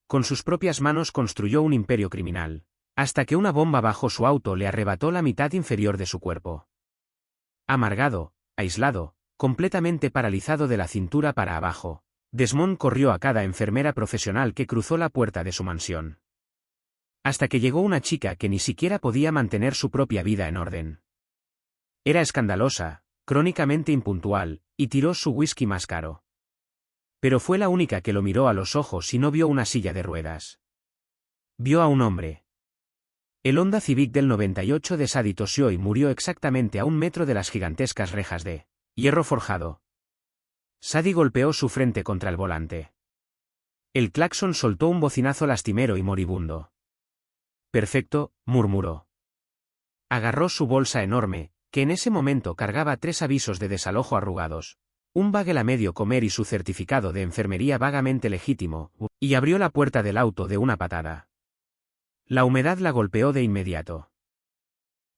con sus propias manos construyó un imperio criminal, hasta que una bomba bajo su auto le arrebató la mitad inferior de su cuerpo. Amargado, aislado, completamente paralizado de la cintura para abajo, Desmond corrió a cada enfermera profesional que cruzó la puerta de su mansión. Hasta que llegó una chica que ni siquiera podía mantener su propia vida en orden. Era escandalosa, crónicamente impuntual, y tiró su whisky más caro. Pero fue la única que lo miró a los ojos y no vio una silla de ruedas. Vio a un hombre. El Honda Civic del 98 de Sadie tosió y murió exactamente a 1 metro de las gigantescas rejas de hierro forjado. Sadie golpeó su frente contra el volante. El claxon soltó un bocinazo lastimero y moribundo. «Perfecto», murmuró. Agarró su bolsa enorme, que en ese momento cargaba 3 avisos de desalojo arrugados, un bagel a medio comer y su certificado de enfermería vagamente legítimo, y abrió la puerta del auto de una patada. La humedad la golpeó de inmediato.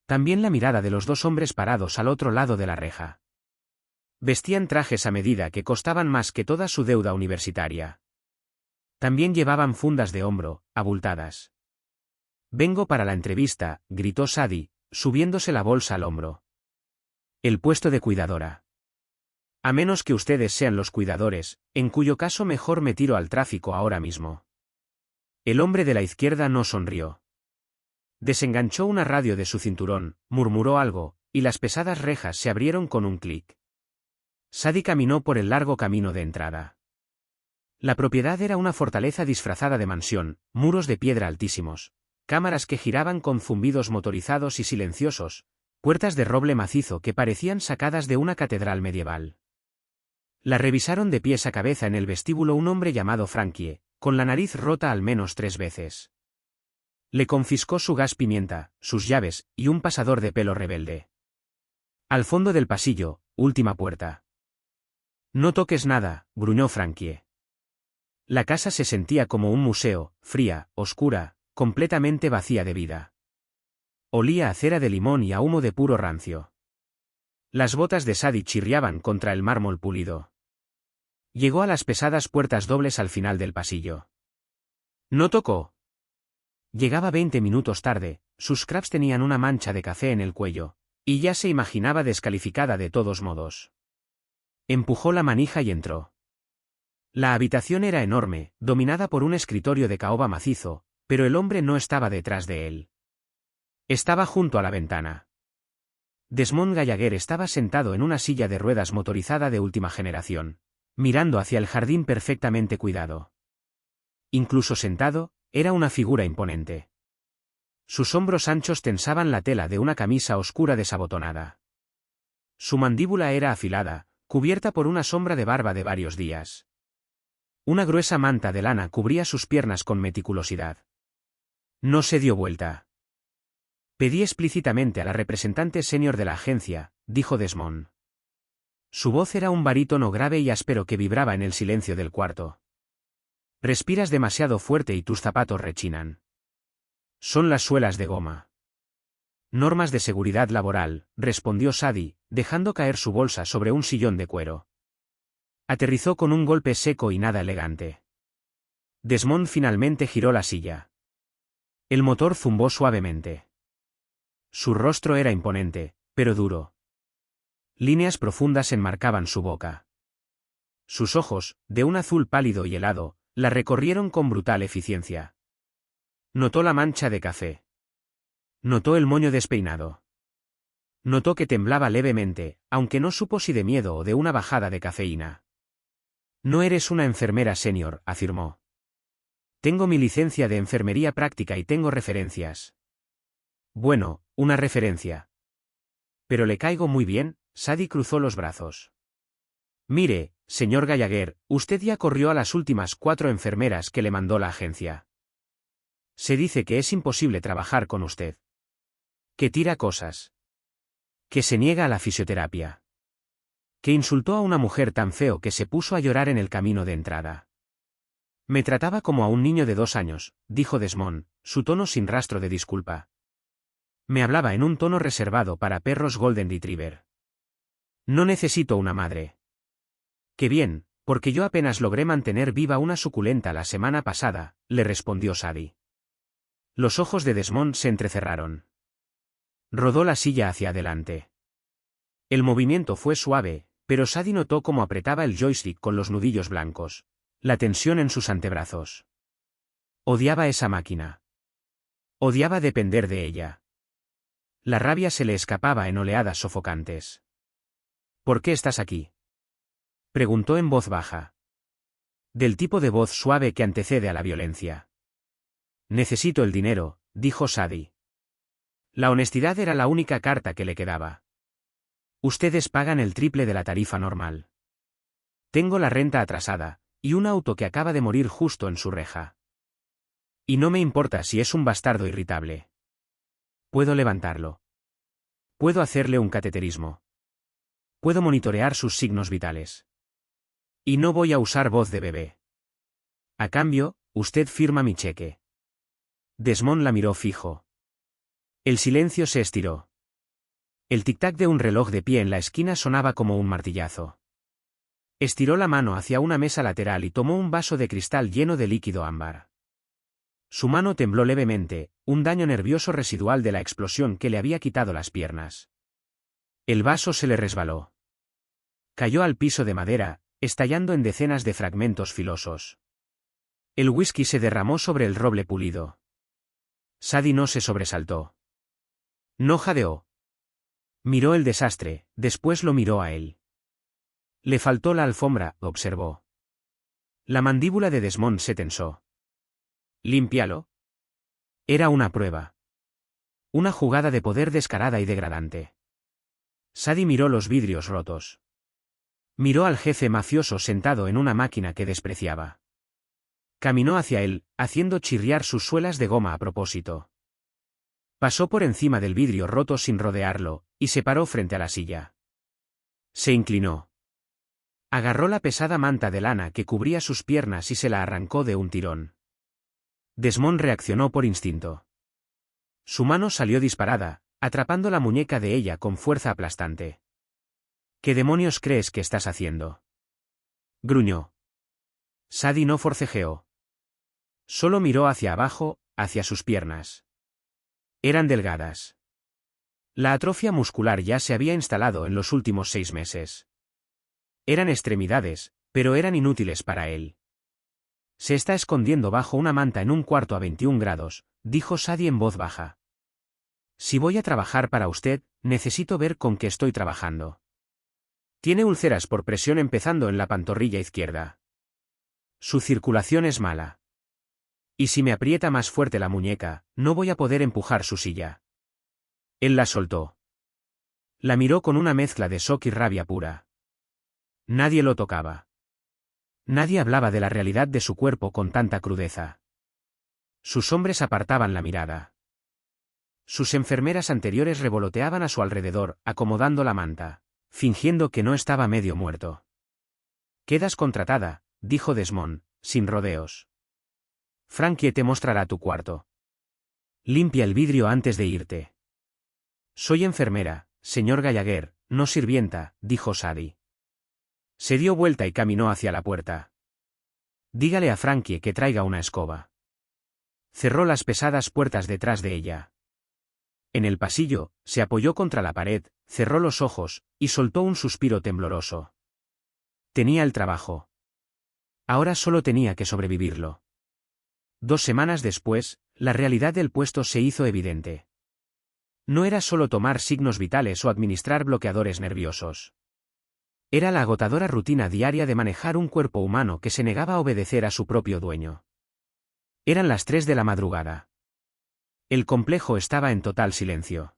También la mirada de los 2 hombres parados al otro lado de la reja. Vestían trajes a medida que costaban más que toda su deuda universitaria. También llevaban fundas de hombro, abultadas. «Vengo para la entrevista», gritó Sadie, subiéndose la bolsa al hombro. «El puesto de cuidadora. A menos que ustedes sean los cuidadores, en cuyo caso mejor me tiro al tráfico ahora mismo». El hombre de la izquierda no sonrió. Desenganchó una radio de su cinturón, murmuró algo, y las pesadas rejas se abrieron con un clic. Sadie caminó por el largo camino de entrada. La propiedad era una fortaleza disfrazada de mansión, muros de piedra altísimos, cámaras que giraban con zumbidos motorizados y silenciosos, puertas de roble macizo que parecían sacadas de una catedral medieval. La revisaron de pies a cabeza en el vestíbulo un hombre llamado Frankie, con la nariz rota al menos 3 veces. Le confiscó su gas pimienta, sus llaves, y un pasador de pelo rebelde. Al fondo del pasillo, última puerta. «No toques nada», gruñó Frankie. La casa se sentía como un museo, fría, oscura, completamente vacía de vida. Olía a cera de limón y a humo de puro rancio. Las botas de Sadie chirriaban contra el mármol pulido. Llegó a las pesadas puertas dobles al final del pasillo. No tocó. Llegaba 20 minutos tarde, sus crabs tenían una mancha de café en el cuello, y ya se imaginaba descalificada de todos modos. Empujó la manija y entró. La habitación era enorme, dominada por un escritorio de caoba macizo, pero el hombre no estaba detrás de él. Estaba junto a la ventana. Desmond Gallagher estaba sentado en una silla de ruedas motorizada de última generación, mirando hacia el jardín perfectamente cuidado. Incluso sentado, era una figura imponente. Sus hombros anchos tensaban la tela de una camisa oscura desabotonada. Su mandíbula era afilada, cubierta por una sombra de barba de varios días. Una gruesa manta de lana cubría sus piernas con meticulosidad. No se dio vuelta. «Pedí explícitamente a la representante senior de la agencia», dijo Desmond. Su voz era un barítono grave y áspero que vibraba en el silencio del cuarto. «Respiras demasiado fuerte y tus zapatos rechinan. Son las suelas de goma». «Normas de seguridad laboral», respondió Sadie, dejando caer su bolsa sobre un sillón de cuero. Aterrizó con un golpe seco y nada elegante. Desmond finalmente giró la silla. El motor zumbó suavemente. Su rostro era imponente, pero duro. Líneas profundas enmarcaban su boca. Sus ojos, de un azul pálido y helado, la recorrieron con brutal eficiencia. Notó la mancha de café. Notó el moño despeinado. Notó que temblaba levemente, aunque no supo si de miedo o de una bajada de cafeína. «No eres una enfermera senior», afirmó. «Tengo mi licencia de enfermería práctica y tengo referencias». «Bueno, una referencia». «Pero le caigo muy bien», Sadie cruzó los brazos. «Mire, señor Gallagher, usted ya corrió a las últimas 4 enfermeras que le mandó la agencia. Se dice que es imposible trabajar con usted. Que tira cosas. Que se niega a la fisioterapia. Que insultó a una mujer tan feo que se puso a llorar en el camino de entrada. Me trataba como a un niño de 2 años», dijo Desmond, su tono sin rastro de disculpa. «Me hablaba en un tono reservado para perros Golden Retriever. No necesito una madre». «Qué bien», Porque yo apenas logré mantener viva una suculenta la semana pasada, le respondió Sadie. Los ojos de Desmond se entrecerraron. Rodó la silla hacia adelante. El movimiento fue suave, pero Sadie notó cómo apretaba el joystick con los nudillos blancos, la tensión en sus antebrazos. Odiaba esa máquina. Odiaba depender de ella. La rabia se le escapaba en oleadas sofocantes. ¿Por qué estás aquí?, preguntó en voz baja. Del tipo de voz suave que antecede a la violencia. Necesito el dinero, dijo Sadie. La honestidad era la única carta que le quedaba. Ustedes pagan el triple de la tarifa normal. Tengo la renta atrasada, y un auto que acaba de morir justo en su reja. Y no me importa si es un bastardo irritable. Puedo levantarlo. Puedo hacerle un cateterismo. Puedo monitorear sus signos vitales. Y no voy a usar voz de bebé. A cambio, usted firma mi cheque. Desmond la miró fijo. El silencio se estiró. El tic-tac de un reloj de pie en la esquina sonaba como un martillazo. Estiró la mano hacia una mesa lateral y tomó un vaso de cristal lleno de líquido ámbar. Su mano tembló levemente, un daño nervioso residual de la explosión que le había quitado las piernas. El vaso se le resbaló. Cayó al piso de madera, estallando en decenas de fragmentos filosos. El whisky se derramó sobre el roble pulido. Sadie no se sobresaltó. No jadeó. Miró el desastre, después lo miró a él. Le faltó la alfombra, observó. La mandíbula de Desmond se tensó. ¿Límpialo? Era una prueba. Una jugada de poder descarada y degradante. Sadie miró los vidrios rotos. Miró al jefe mafioso sentado en una máquina que despreciaba. Caminó hacia él, haciendo chirriar sus suelas de goma a propósito. Pasó por encima del vidrio roto sin rodearlo, y se paró frente a la silla. Se inclinó. Agarró la pesada manta de lana que cubría sus piernas y se la arrancó de un tirón. Desmond reaccionó por instinto. Su mano salió disparada, atrapando la muñeca de ella con fuerza aplastante. ¿Qué demonios crees que estás haciendo?, gruñó. Sadie no forcejeó. Solo miró hacia abajo, hacia sus piernas. Eran delgadas. La atrofia muscular ya se había instalado en los últimos 6 meses. Eran extremidades, pero eran inútiles para él. Se está escondiendo bajo una manta en un cuarto a 21 grados, dijo Sadie en voz baja. Si voy a trabajar para usted, necesito ver con qué estoy trabajando. Tiene úlceras por presión empezando en la pantorrilla izquierda. Su circulación es mala. Y si me aprieta más fuerte la muñeca, no voy a poder empujar su silla. Él la soltó. La miró con una mezcla de shock y rabia pura. Nadie lo tocaba. Nadie hablaba de la realidad de su cuerpo con tanta crudeza. Sus hombres apartaban la mirada. Sus enfermeras anteriores revoloteaban a su alrededor, acomodando la manta, fingiendo que no estaba medio muerto. Quedas contratada, dijo Desmond, sin rodeos. Frankie te mostrará tu cuarto. Limpia el vidrio antes de irte. Soy enfermera, señor Gallagher, no sirvienta, dijo Sadie. Se dio vuelta y caminó hacia la puerta. Dígale a Frankie que traiga una escoba. Cerró las pesadas puertas detrás de ella. En el pasillo, se apoyó contra la pared, cerró los ojos, y soltó un suspiro tembloroso. Tenía el trabajo. Ahora solo tenía que sobrevivirlo. 2 semanas después, la realidad del puesto se hizo evidente. No era solo tomar signos vitales o administrar bloqueadores nerviosos. Era la agotadora rutina diaria de manejar un cuerpo humano que se negaba a obedecer a su propio dueño. Eran las 3 de la madrugada. El complejo estaba en total silencio.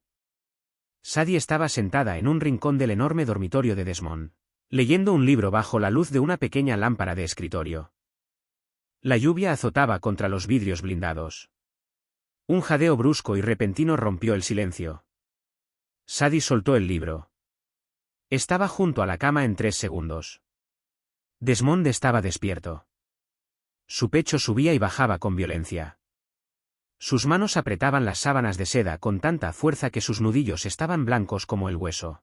Sadie estaba sentada en un rincón del enorme dormitorio de Desmond, leyendo un libro bajo la luz de una pequeña lámpara de escritorio. La lluvia azotaba contra los vidrios blindados. Un jadeo brusco y repentino rompió el silencio. Sadie soltó el libro. Estaba junto a la cama en 3 segundos. Desmond estaba despierto. Su pecho subía y bajaba con violencia. Sus manos apretaban las sábanas de seda con tanta fuerza que sus nudillos estaban blancos como el hueso.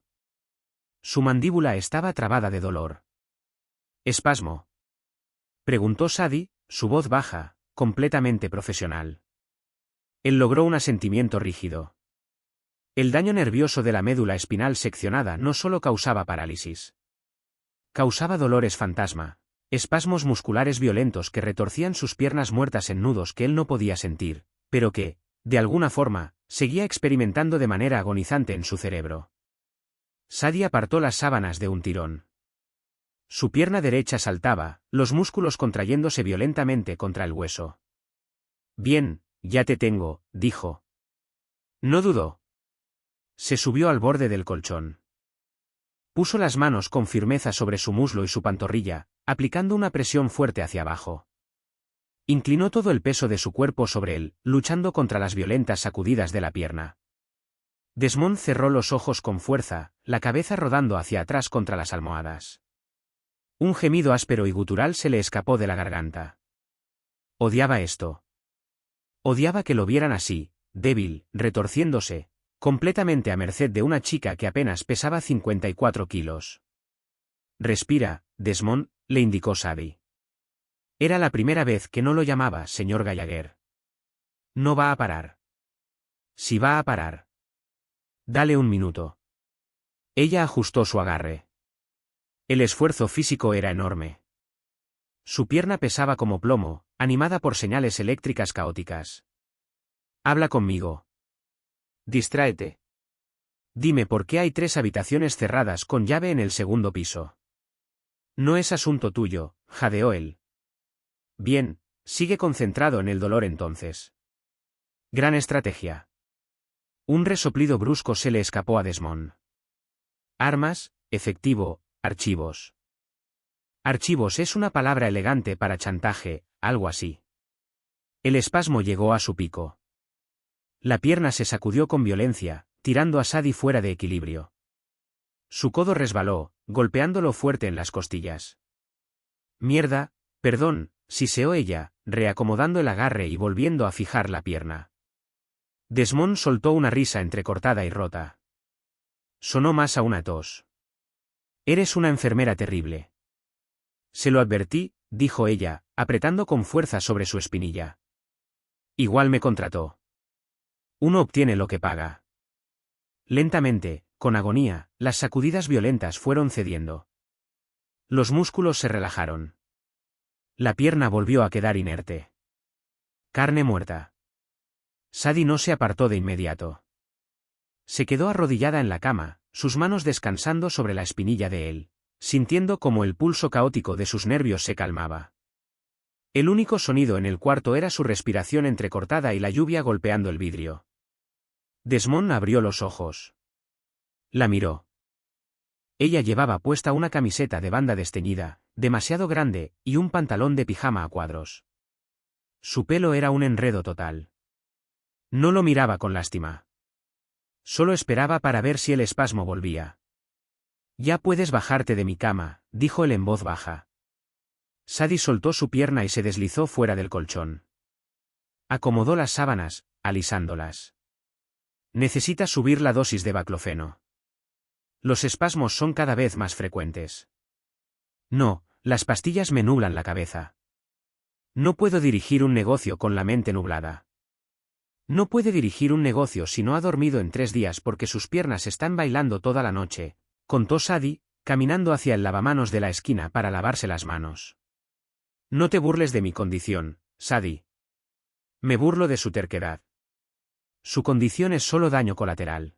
Su mandíbula estaba trabada de dolor. ¿Espasmo? Preguntó Sadie, su voz baja, completamente profesional. Él logró un asentimiento rígido. El daño nervioso de la médula espinal seccionada no solo causaba parálisis. Causaba dolores fantasma, espasmos musculares violentos que retorcían sus piernas muertas en nudos que él no podía sentir, pero que, de alguna forma, seguía experimentando de manera agonizante en su cerebro. Sadie apartó las sábanas de un tirón. Su pierna derecha saltaba, los músculos contrayéndose violentamente contra el hueso. Bien, ya te tengo, dijo. No dudó. Se subió al borde del colchón. Puso las manos con firmeza sobre su muslo y su pantorrilla, aplicando una presión fuerte hacia abajo. Inclinó todo el peso de su cuerpo sobre él, luchando contra las violentas sacudidas de la pierna. Desmond cerró los ojos con fuerza, la cabeza rodando hacia atrás contra las almohadas. Un gemido áspero y gutural se le escapó de la garganta. Odiaba esto. Odiaba que lo vieran así, débil, retorciéndose, completamente a merced de una chica que apenas pesaba 54 kilos. Respira, Desmond, le indicó Sadie. Era la primera vez que no lo llamaba señor Gallagher. No va a parar. Si va a parar. Dale un minuto. Ella ajustó su agarre. El esfuerzo físico era enorme. Su pierna pesaba como plomo, animada por señales eléctricas caóticas. Habla conmigo. Distráete. Dime por qué hay 3 habitaciones cerradas con llave en el segundo piso. No es asunto tuyo, jadeó él. Bien, sigue concentrado en el dolor entonces. Gran estrategia. Un resoplido brusco se le escapó a Desmond. Armas, efectivo, archivos. Archivos es una palabra elegante para chantaje, algo así. El espasmo llegó a su pico. La pierna se sacudió con violencia, tirando a Sadie fuera de equilibrio. Su codo resbaló, golpeándolo fuerte en las costillas. Mierda, perdón, siseó ella, reacomodando el agarre y volviendo a fijar la pierna. Desmond soltó una risa entrecortada y rota. Sonó más a una tos. Eres una enfermera terrible. Se lo advertí, dijo ella, apretando con fuerza sobre su espinilla. Igual me contrató. Uno obtiene lo que paga. Lentamente, con agonía, las sacudidas violentas fueron cediendo. Los músculos se relajaron. La pierna volvió a quedar inerte. Carne muerta. Sadie no se apartó de inmediato. Se quedó arrodillada en la cama, sus manos descansando sobre la espinilla de él, sintiendo como el pulso caótico de sus nervios se calmaba. El único sonido en el cuarto era su respiración entrecortada y la lluvia golpeando el vidrio. Desmond abrió los ojos. La miró. Ella llevaba puesta una camiseta de banda desteñida, demasiado grande, y un pantalón de pijama a cuadros. Su pelo era un enredo total. No lo miraba con lástima. Solo esperaba para ver si el espasmo volvía. Ya puedes bajarte de mi cama, dijo él en voz baja. Sadie soltó su pierna y se deslizó fuera del colchón. Acomodó las sábanas, alisándolas. Necesitas subir la dosis de baclofeno. Los espasmos son cada vez más frecuentes. No, las pastillas me nublan la cabeza. No puedo dirigir un negocio con la mente nublada. No puede dirigir un negocio si no ha dormido en 3 días porque sus piernas están bailando toda la noche, contó Sadie, caminando hacia el lavamanos de la esquina para lavarse las manos. No te burles de mi condición, Sadie. Me burlo de su terquedad. Su condición es solo daño colateral.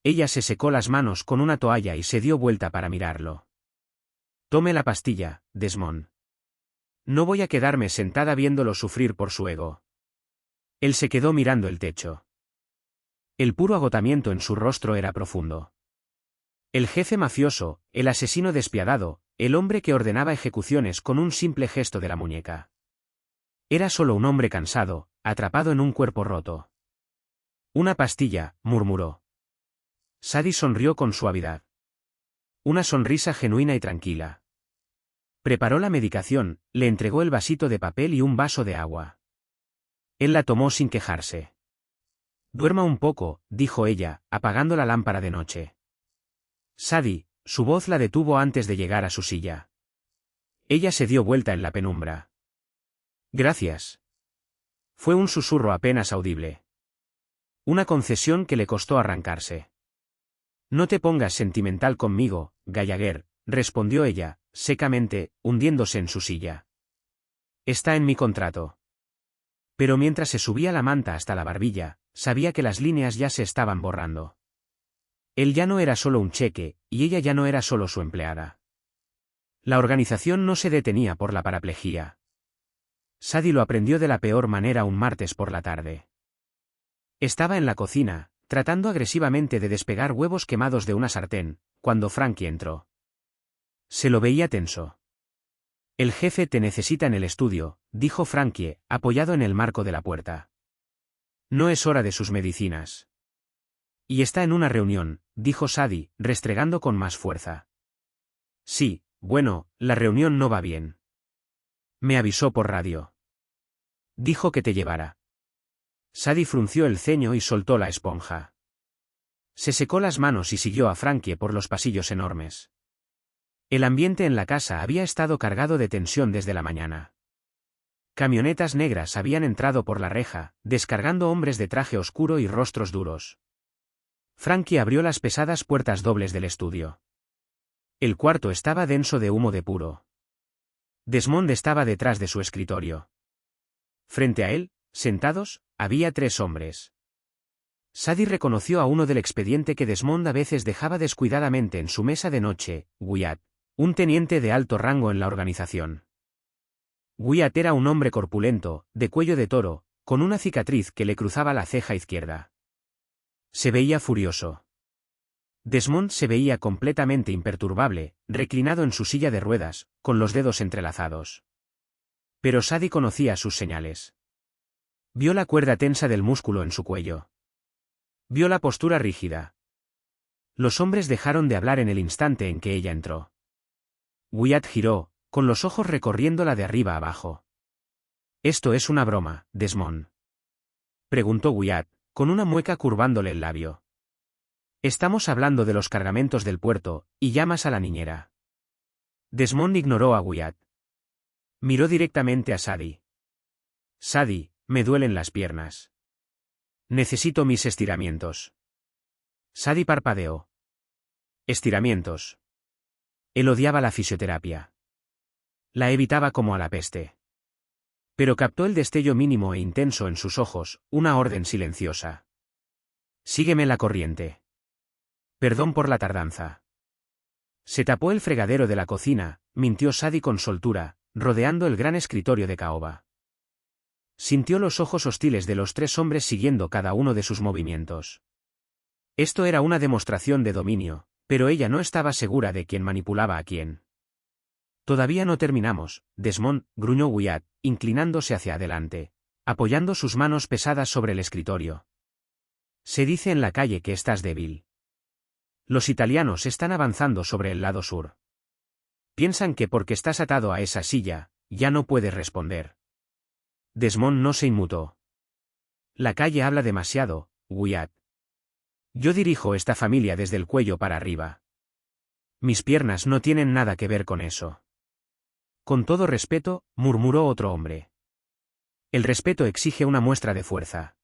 Ella se secó las manos con una toalla y se dio vuelta para mirarlo. Tome la pastilla, Desmond. No voy a quedarme sentada viéndolo sufrir por su ego. Él se quedó mirando el techo. El puro agotamiento en su rostro era profundo. El jefe mafioso, el asesino despiadado, el hombre que ordenaba ejecuciones con un simple gesto de la muñeca. Era solo un hombre cansado, atrapado en un cuerpo roto. Una pastilla, murmuró. Sadie sonrió con suavidad. Una sonrisa genuina y tranquila. Preparó la medicación, le entregó el vasito de papel y un vaso de agua. Él la tomó sin quejarse. Duerma un poco, dijo ella, apagando la lámpara de noche. Sadie, su voz la detuvo antes de llegar a su silla. Ella se dio vuelta en la penumbra. Gracias. Fue un susurro apenas audible. Una concesión que le costó arrancarse. No te pongas sentimental conmigo, Gallagher, respondió ella, secamente, hundiéndose en su silla. Está en mi contrato. Pero mientras se subía la manta hasta la barbilla, sabía que las líneas ya se estaban borrando. Él ya no era solo un cheque, y ella ya no era solo su empleada. La organización no se detenía por la paraplejía. Sadie lo aprendió de la peor manera un martes por la tarde. Estaba en la cocina, tratando agresivamente de despegar huevos quemados de una sartén, cuando Frankie entró. Se lo veía tenso. El jefe te necesita en el estudio, dijo Frankie, apoyado en el marco de la puerta. No es hora de sus medicinas. Y está en una reunión, dijo Sadie, restregando con más fuerza. Sí, bueno, la reunión no va bien. Me avisó por radio. Dijo que te llevara. Sadie frunció el ceño y soltó la esponja. Se secó las manos y siguió a Frankie por los pasillos enormes. El ambiente en la casa había estado cargado de tensión desde la mañana. Camionetas negras habían entrado por la reja, descargando hombres de traje oscuro y rostros duros. Frankie abrió las pesadas puertas dobles del estudio. El cuarto estaba denso de humo de puro. Desmond estaba detrás de su escritorio. Frente a él, sentados, había 3 hombres. Sadie reconoció a uno del expediente que Desmond a veces dejaba descuidadamente en su mesa de noche, Wyatt, un teniente de alto rango en la organización. Wyatt era un hombre corpulento, de cuello de toro, con una cicatriz que le cruzaba la ceja izquierda. Se veía furioso. Desmond se veía completamente imperturbable, reclinado en su silla de ruedas, con los dedos entrelazados. Pero Sadie conocía sus señales. Vio la cuerda tensa del músculo en su cuello. Vio la postura rígida. Los hombres dejaron de hablar en el instante en que ella entró. Wyatt giró, con los ojos recorriéndola de arriba abajo. «¿Esto es una broma, Desmond?», preguntó Wyatt, con una mueca curvándole el labio. «Estamos hablando de los cargamentos del puerto, y llamas a la niñera». Desmond ignoró a Wyatt. Miró directamente a Sadie. «Sadie, me duelen las piernas. Necesito mis estiramientos». Sadie parpadeó. Estiramientos. Él odiaba la fisioterapia. La evitaba como a la peste. Pero captó el destello mínimo e intenso en sus ojos, una orden silenciosa. «Sígueme la corriente». «Perdón por la tardanza». Se tapó el fregadero de la cocina, mintió Sadie con soltura, rodeando el gran escritorio de caoba. Sintió los ojos hostiles de los 3 hombres siguiendo cada uno de sus movimientos. Esto era una demostración de dominio, pero ella no estaba segura de quién manipulaba a quién. «Todavía no terminamos, Desmond», gruñó Wyatt, inclinándose hacia adelante, apoyando sus manos pesadas sobre el escritorio. «Se dice en la calle que estás débil. Los italianos están avanzando sobre el lado sur. Piensan que porque estás atado a esa silla, ya no puedes responder». Desmond no se inmutó. «La calle habla demasiado, Wyatt. Yo dirijo esta familia desde el cuello para arriba. Mis piernas no tienen nada que ver con eso». «Con todo respeto», murmuró otro hombre. «El respeto exige una muestra de fuerza.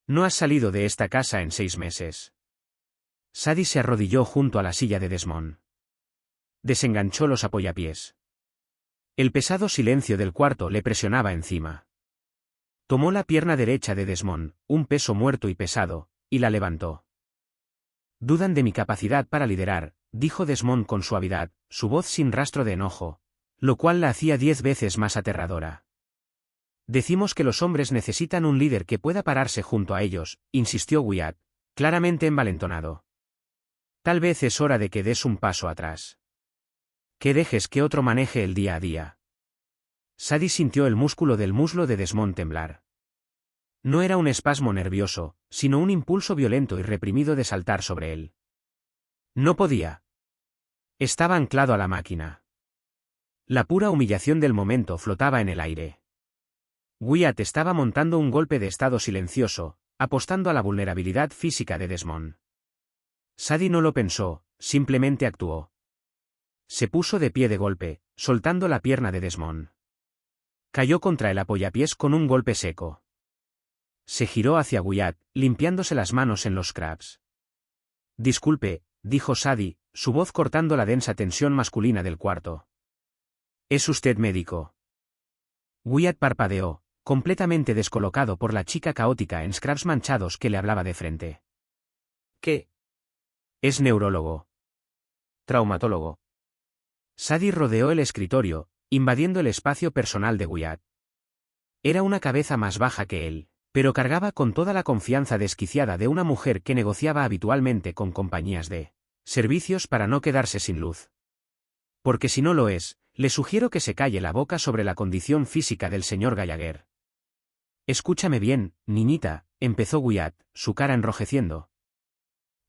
No has salido de esta casa en 6 meses». Sadie se arrodilló junto a la silla de Desmond. Desenganchó los apoyapiés. El pesado silencio del cuarto le presionaba encima. Tomó la pierna derecha de Desmond, un peso muerto y pesado, y la levantó. «Dudan de mi capacidad para liderar», dijo Desmond con suavidad, su voz sin rastro de enojo, lo cual la hacía 10 veces más aterradora. «Decimos que los hombres necesitan un líder que pueda pararse junto a ellos», insistió Wyatt, claramente envalentonado. «Tal vez es hora de que des un paso atrás. Que dejes que otro maneje el día a día». Sadie sintió el músculo del muslo de Desmond temblar. No era un espasmo nervioso, sino un impulso violento y reprimido de saltar sobre él. No podía. Estaba anclado a la máquina. La pura humillación del momento flotaba en el aire. Wyatt estaba montando un golpe de estado silencioso, apostando a la vulnerabilidad física de Desmond. Sadie no lo pensó, simplemente actuó. Se puso de pie de golpe, soltando la pierna de Desmond. Cayó contra el apoyapiés con un golpe seco. Se giró hacia Wyatt, limpiándose las manos en los crabs. Disculpe, dijo Sadie, su voz cortando la densa tensión masculina del cuarto. ¿Es usted médico? Wyatt parpadeó, completamente descolocado por la chica caótica en scrubs manchados que le hablaba de frente. ¿Qué? Es neurólogo. Traumatólogo. Sadie rodeó el escritorio, invadiendo el espacio personal de Wyatt. Era una cabeza más baja que él, pero cargaba con toda la confianza desquiciada de una mujer que negociaba habitualmente con compañías de servicios para no quedarse sin luz. Porque si no lo es, le sugiero que se calle la boca sobre la condición física del señor Gallagher. Escúchame bien, niñita, empezó Wyatt, su cara enrojeciendo.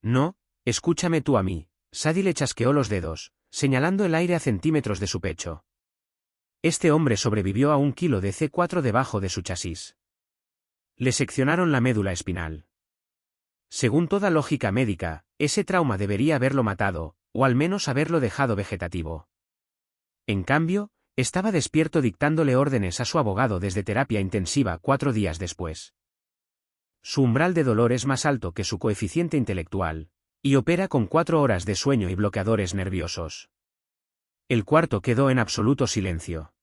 No, escúchame tú a mí. Sadie le chasqueó los dedos, señalando el aire a centímetros de su pecho. Este hombre sobrevivió a 1 kilo de C4 debajo de su chasis. Le seccionaron la médula espinal. Según toda lógica médica, ese trauma debería haberlo matado, o al menos haberlo dejado vegetativo. En cambio, estaba despierto dictándole órdenes a su abogado desde terapia intensiva 4 días después. Su umbral de dolor es más alto que su coeficiente intelectual, y opera con 4 horas de sueño y bloqueadores nerviosos. El cuarto quedó en absoluto silencio.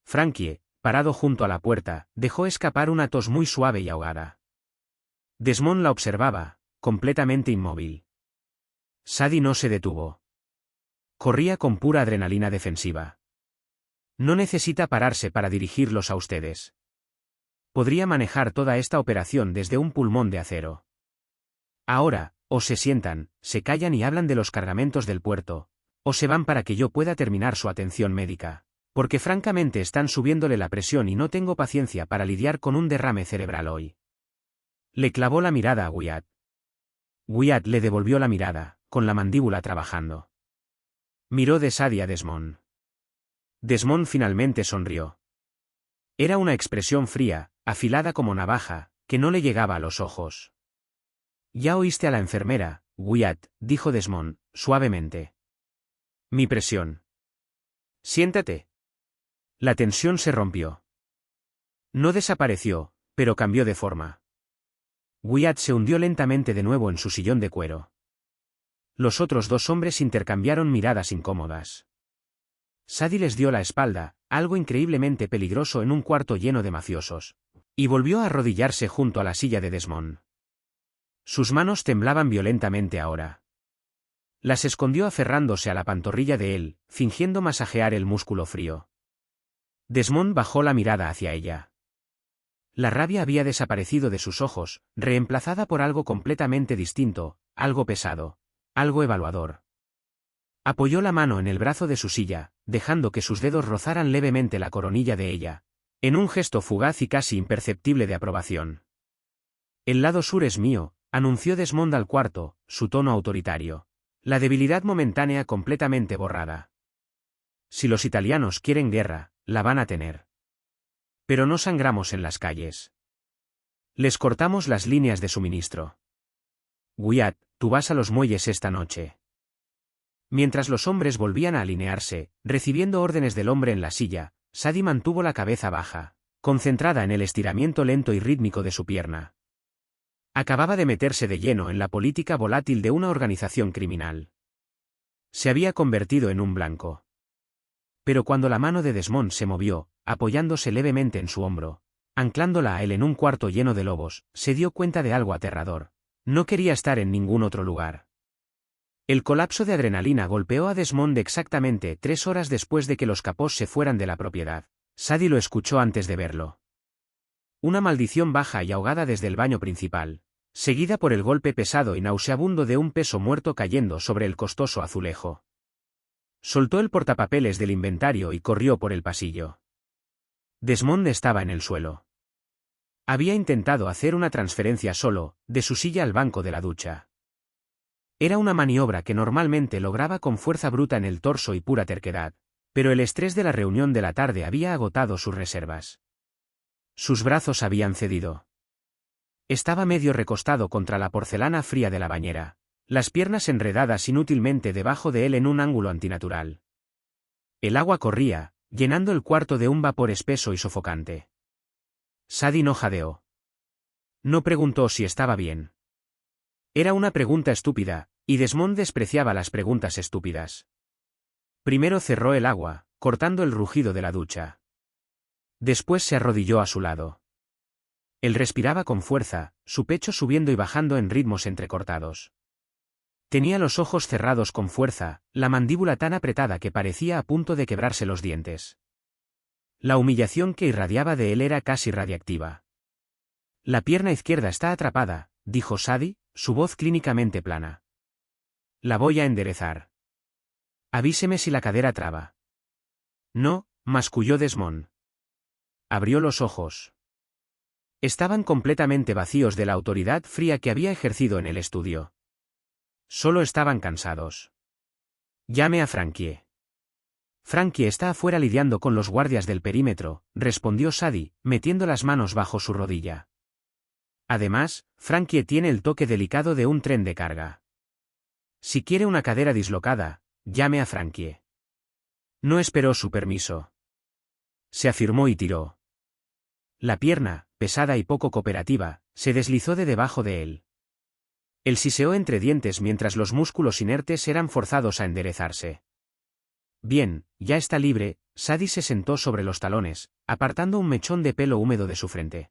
Frankie, parado junto a la puerta, dejó escapar una tos muy suave y ahogada. Desmond la observaba, completamente inmóvil. Sadie no se detuvo. Corría con pura adrenalina defensiva. No necesita pararse para dirigirlos a ustedes. Podría manejar toda esta operación desde un pulmón de acero. Ahora, o se sientan, se callan y hablan de los cargamentos del puerto, o se van para que yo pueda terminar su atención médica, porque francamente están subiéndole la presión y no tengo paciencia para lidiar con un derrame cerebral hoy. Le clavó la mirada a Wyatt. Wyatt le devolvió la mirada, con la mandíbula trabajando. Miró de Sadie a Desmond. Desmond finalmente sonrió. Era una expresión fría, afilada como navaja, que no le llegaba a los ojos. Ya oíste a la enfermera, Wyatt, dijo Desmond, suavemente. Mi presión. Siéntate. La tensión se rompió. No desapareció, pero cambió de forma. Wyatt se hundió lentamente de nuevo en su sillón de cuero. Los otros 2 hombres intercambiaron miradas incómodas. Sadie les dio la espalda, algo increíblemente peligroso en un cuarto lleno de mafiosos, y volvió a arrodillarse junto a la silla de Desmond. Sus manos temblaban violentamente ahora. Las escondió aferrándose a la pantorrilla de él, fingiendo masajear el músculo frío. Desmond bajó la mirada hacia ella. La rabia había desaparecido de sus ojos, reemplazada por algo completamente distinto, algo pesado, algo evaluador. Apoyó la mano en el brazo de su silla, dejando que sus dedos rozaran levemente la coronilla de ella, en un gesto fugaz y casi imperceptible de aprobación. El lado sur es mío, anunció Desmond al cuarto, su tono autoritario. La debilidad momentánea completamente borrada. Si los italianos quieren guerra, la van a tener. Pero no sangramos en las calles. Les cortamos las líneas de suministro. Wyatt, tú vas a los muelles esta noche. Mientras los hombres volvían a alinearse, recibiendo órdenes del hombre en la silla, Sadie mantuvo la cabeza baja, concentrada en el estiramiento lento y rítmico de su pierna. Acababa de meterse de lleno en la política volátil de una organización criminal. Se había convertido en un blanco. Pero cuando la mano de Desmond se movió, apoyándose levemente en su hombro, anclándola a él en un cuarto lleno de lobos, se dio cuenta de algo aterrador. No quería estar en ningún otro lugar. El colapso de adrenalina golpeó a Desmond exactamente 3 horas después de que los capós se fueran de la propiedad. Sadie lo escuchó antes de verlo. Una maldición baja y ahogada desde el baño principal, seguida por el golpe pesado y nauseabundo de un peso muerto cayendo sobre el costoso azulejo. Soltó el portapapeles del inventario y corrió por el pasillo. Desmond estaba en el suelo. Había intentado hacer una transferencia solo, de su silla al banco de la ducha. Era una maniobra que normalmente lograba con fuerza bruta en el torso y pura terquedad, pero el estrés de la reunión de la tarde había agotado sus reservas. Sus brazos habían cedido. Estaba medio recostado contra la porcelana fría de la bañera, las piernas enredadas inútilmente debajo de él en un ángulo antinatural. El agua corría, llenando el cuarto de un vapor espeso y sofocante. Sadie no jadeó. No preguntó si estaba bien. Era una pregunta estúpida, y Desmond despreciaba las preguntas estúpidas. Primero cerró el agua, cortando el rugido de la ducha. Después se arrodilló a su lado. Él respiraba con fuerza, su pecho subiendo y bajando en ritmos entrecortados. Tenía los ojos cerrados con fuerza, la mandíbula tan apretada que parecía a punto de quebrarse los dientes. La humillación que irradiaba de él era casi radiactiva. La pierna izquierda está atrapada, dijo Sadie, su voz clínicamente plana. La voy a enderezar. Avíseme si la cadera traba. No, masculló Desmond. Abrió los ojos. Estaban completamente vacíos de la autoridad fría que había ejercido en el estudio. Solo estaban cansados. Llame a Frankie. Frankie está afuera lidiando con los guardias del perímetro, respondió Sadie, metiendo las manos bajo su rodilla. Además, Frankie tiene el toque delicado de un tren de carga. Si quiere una cadera dislocada, llame a Frankie. No esperó su permiso. Se afirmó y tiró. La pierna, pesada y poco cooperativa, se deslizó de debajo de él. Él siseó entre dientes mientras los músculos inertes eran forzados a enderezarse. Bien, ya está libre. Sadie se sentó sobre los talones, apartando un mechón de pelo húmedo de su frente.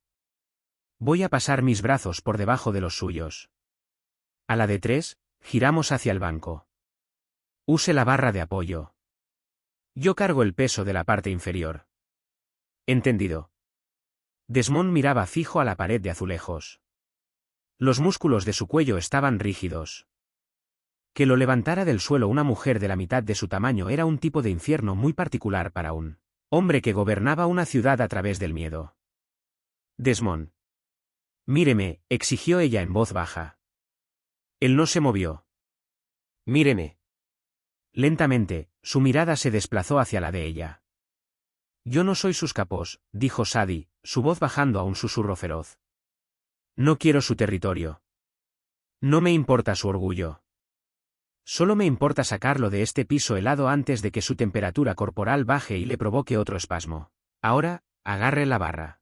Voy a pasar mis brazos por debajo de los suyos. A la de 3, giramos hacia el banco. Use la barra de apoyo. Yo cargo el peso de la parte inferior. Entendido. Desmond miraba fijo a la pared de azulejos. Los músculos de su cuello estaban rígidos. Que lo levantara del suelo una mujer de la mitad de su tamaño era un tipo de infierno muy particular para un hombre que gobernaba una ciudad a través del miedo. Desmond. Míreme, exigió ella en voz baja. Él no se movió. Míreme. Lentamente, su mirada se desplazó hacia la de ella. Yo no soy sus capos, dijo Sadie, su voz bajando a un susurro feroz. No quiero su territorio. No me importa su orgullo. Solo me importa sacarlo de este piso helado antes de que su temperatura corporal baje y le provoque otro espasmo. Ahora, agarre la barra.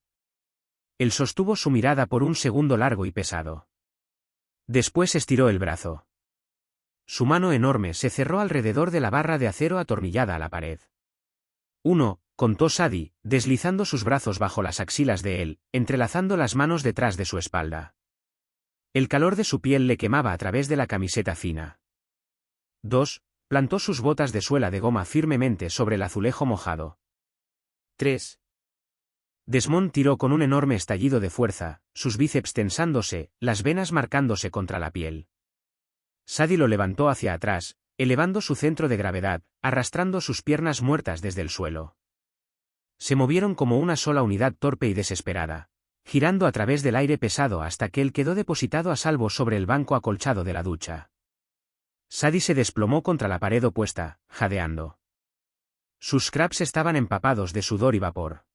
Él sostuvo su mirada por un segundo largo y pesado. Después estiró el brazo. Su mano enorme se cerró alrededor de la barra de acero atornillada a la pared. 1, contó Sadie, deslizando sus brazos bajo las axilas de él, entrelazando las manos detrás de su espalda. El calor de su piel le quemaba a través de la camiseta fina. 2, plantó sus botas de suela de goma firmemente sobre el azulejo mojado. 3. Desmond tiró con un enorme estallido de fuerza, sus bíceps tensándose, las venas marcándose contra la piel. Sadie lo levantó hacia atrás, elevando su centro de gravedad, arrastrando sus piernas muertas desde el suelo. Se movieron como una sola unidad torpe y desesperada, girando a través del aire pesado hasta que él quedó depositado a salvo sobre el banco acolchado de la ducha. Sadie se desplomó contra la pared opuesta, jadeando. Sus scraps estaban empapados de sudor y vapor.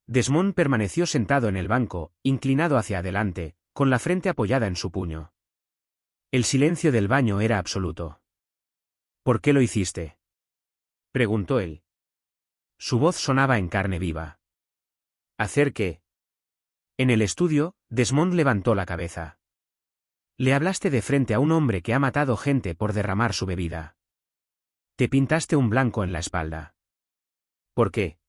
Desmond permaneció sentado en el banco, inclinado hacia adelante, con la frente apoyada en su puño. El silencio del baño era absoluto. ¿Por qué lo hiciste?, preguntó él. Su voz sonaba en carne viva. ¿Hacer qué? En el estudio, Desmond levantó la cabeza. Le hablaste de frente a un hombre que ha matado gente por derramar su bebida. Te pintaste un blanco en la espalda. ¿Por qué?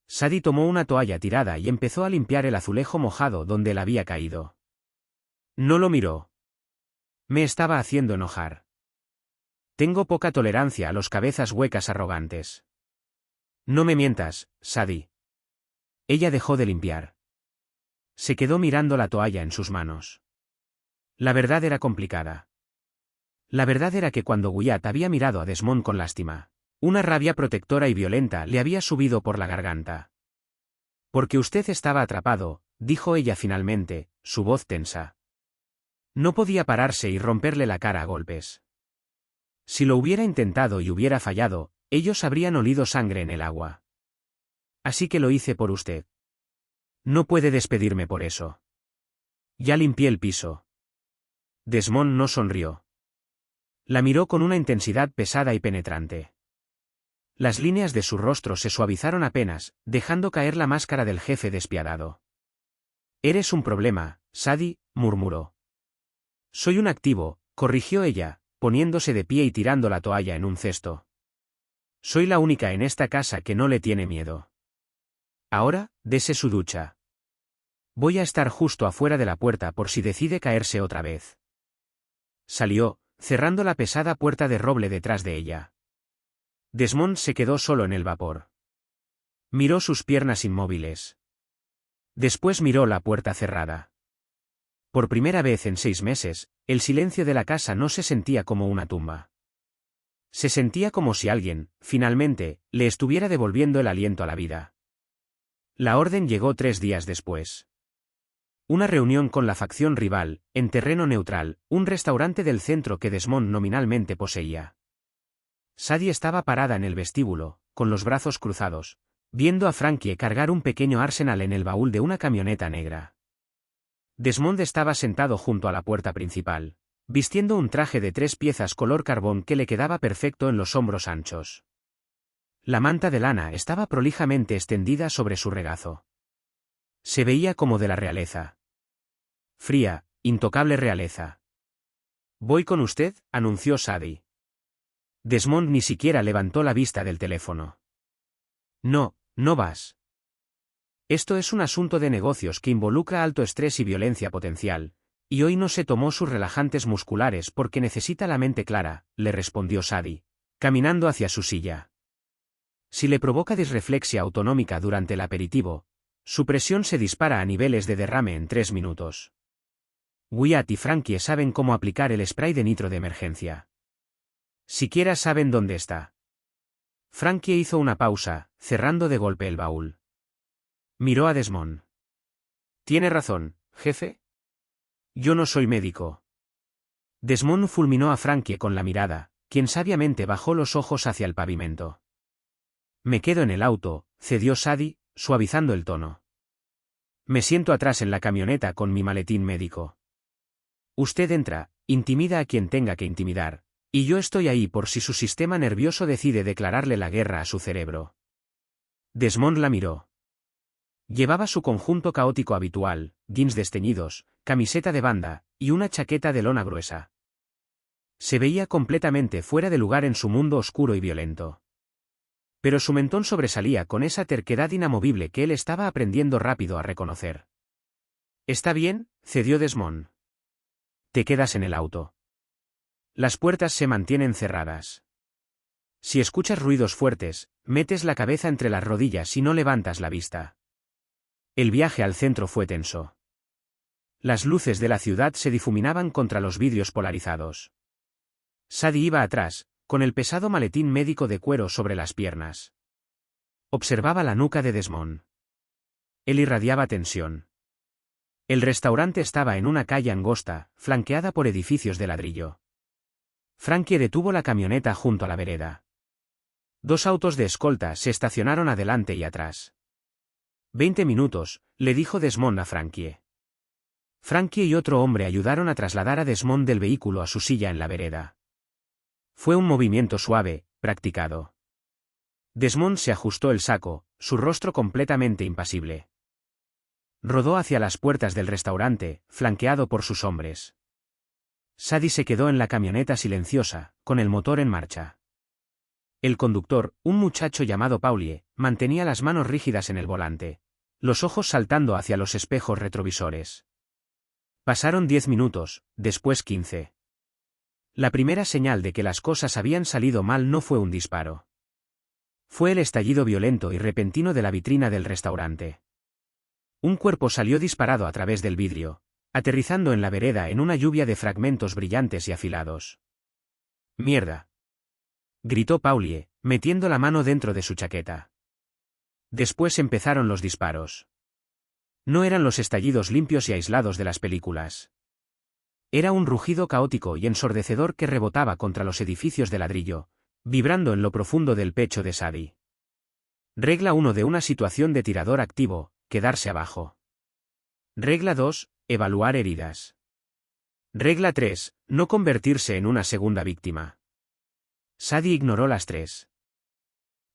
Sadie tomó una toalla tirada y empezó a limpiar el azulejo mojado donde él había caído. No lo miró. Me estaba haciendo enojar. Tengo poca tolerancia a los cabezas huecas arrogantes. No me mientas, Sadie. Ella dejó de limpiar. Se quedó mirando la toalla en sus manos. La verdad era complicada. La verdad era que cuando Wyatt había mirado a Desmond con lástima, una rabia protectora y violenta le había subido por la garganta. Porque usted estaba atrapado, dijo ella finalmente, su voz tensa. No podía pararse y romperle la cara a golpes. Si lo hubiera intentado y hubiera fallado, ellos habrían olido sangre en el agua. Así que lo hice por usted. No puede despedirme por eso. Ya limpié el piso. Desmond no sonrió. La miró con una intensidad pesada y penetrante. Las líneas de su rostro se suavizaron apenas, dejando caer la máscara del jefe despiadado. «Eres un problema, Sadie», murmuró. «Soy un activo», corrigió ella, poniéndose de pie y tirando la toalla en un cesto. «Soy la única en esta casa que no le tiene miedo. Ahora, dese su ducha. Voy a estar justo afuera de la puerta por si decide caerse otra vez». Salió, cerrando la pesada puerta de roble detrás de ella. Desmond se quedó solo en el vapor. Miró sus piernas inmóviles. Después miró la puerta cerrada. Por primera vez en 6 meses, el silencio de la casa no se sentía como una tumba. Se sentía como si alguien, finalmente, le estuviera devolviendo el aliento a la vida. La orden llegó 3 días después. Una reunión con la facción rival, en terreno neutral, un restaurante del centro que Desmond nominalmente poseía. Sadie estaba parada en el vestíbulo, con los brazos cruzados, viendo a Frankie cargar un pequeño arsenal en el baúl de una camioneta negra. Desmond estaba sentado junto a la puerta principal, vistiendo un traje de 3 piezas color carbón que le quedaba perfecto en los hombros anchos. La manta de lana estaba prolijamente extendida sobre su regazo. Se veía como de la realeza. Fría, intocable realeza. «Voy con usted», anunció Sadie. Desmond ni siquiera levantó la vista del teléfono. «No, no vas. Esto es un asunto de negocios que involucra alto estrés y violencia potencial, y hoy no se tomó sus relajantes musculares porque necesita la mente clara», le respondió Sadie, caminando hacia su silla. Si le provoca disreflexia autonómica durante el aperitivo, su presión se dispara a niveles de derrame en 3 minutos. Wyatt y Frankie saben cómo aplicar el spray de nitro de emergencia. Siquiera saben dónde está. Frankie hizo una pausa, cerrando de golpe el baúl. Miró a Desmond. «Tiene razón, jefe. Yo no soy médico». Desmond fulminó a Frankie con la mirada, quien sabiamente bajó los ojos hacia el pavimento. «Me quedo en el auto», cedió Sadie, suavizando el tono. «Me siento atrás en la camioneta con mi maletín médico. Usted entra, intimida a quien tenga que intimidar, y yo estoy ahí por si su sistema nervioso decide declararle la guerra a su cerebro». Desmond la miró. Llevaba su conjunto caótico habitual, jeans desteñidos, camiseta de banda, y una chaqueta de lona gruesa. Se veía completamente fuera de lugar en su mundo oscuro y violento. Pero su mentón sobresalía con esa terquedad inamovible que él estaba aprendiendo rápido a reconocer. «Está bien», cedió Desmond. «Te quedas en el auto. Las puertas se mantienen cerradas. Si escuchas ruidos fuertes, metes la cabeza entre las rodillas y no levantas la vista». El viaje al centro fue tenso. Las luces de la ciudad se difuminaban contra los vidrios polarizados. Sadie iba atrás, con el pesado maletín médico de cuero sobre las piernas. Observaba la nuca de Desmond. Él irradiaba tensión. El restaurante estaba en una calle angosta, flanqueada por edificios de ladrillo. Frankie detuvo la camioneta junto a la vereda. 2 autos de escolta se estacionaron adelante y atrás. 20 minutos, le dijo Desmond a Frankie. Frankie y otro hombre ayudaron a trasladar a Desmond del vehículo a su silla en la vereda. Fue un movimiento suave, practicado. Desmond se ajustó el saco, su rostro completamente impasible. Rodó hacia las puertas del restaurante, flanqueado por sus hombres. Sadie se quedó en la camioneta silenciosa, con el motor en marcha. El conductor, un muchacho llamado Paulie, mantenía las manos rígidas en el volante, los ojos saltando hacia los espejos retrovisores. Pasaron 10 minutos, después 15. La primera señal de que las cosas habían salido mal no fue un disparo. Fue el estallido violento y repentino de la vitrina del restaurante. Un cuerpo salió disparado a través del vidrio, aterrizando en la vereda en una lluvia de fragmentos brillantes y afilados. «¡Mierda!», gritó Paulie, metiendo la mano dentro de su chaqueta. Después empezaron los disparos. No eran los estallidos limpios y aislados de las películas. Era un rugido caótico y ensordecedor que rebotaba contra los edificios de ladrillo, vibrando en lo profundo del pecho de Sadie. Regla 1 de una situación de tirador activo: quedarse abajo. Regla 2: evaluar heridas. Regla 3: no convertirse en una segunda víctima. Sadie ignoró las 3.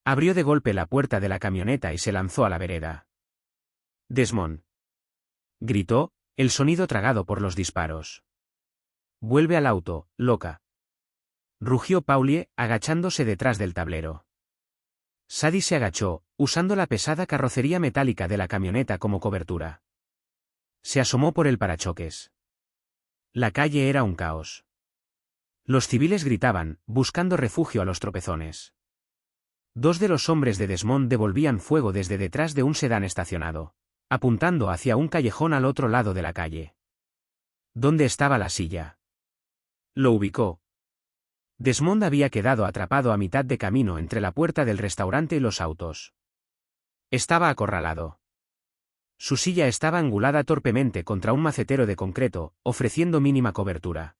Abrió de golpe la puerta de la camioneta y se lanzó a la vereda. «Desmond», gritó, el sonido tragado por los disparos. «Vuelve al auto, loca», rugió Paulie, agachándose detrás del tablero. Sadie se agachó, usando la pesada carrocería metálica de la camioneta como cobertura. Se asomó por el parachoques. La calle era un caos. Los civiles gritaban, buscando refugio a los tropezones. Dos de los hombres de Desmond devolvían fuego desde detrás de un sedán estacionado, apuntando hacia un callejón al otro lado de la calle. ¿Dónde estaba la silla? Lo ubicó. Desmond había quedado atrapado a mitad de camino entre la puerta del restaurante y los autos. Estaba acorralado. Su silla estaba angulada torpemente contra un macetero de concreto, ofreciendo mínima cobertura.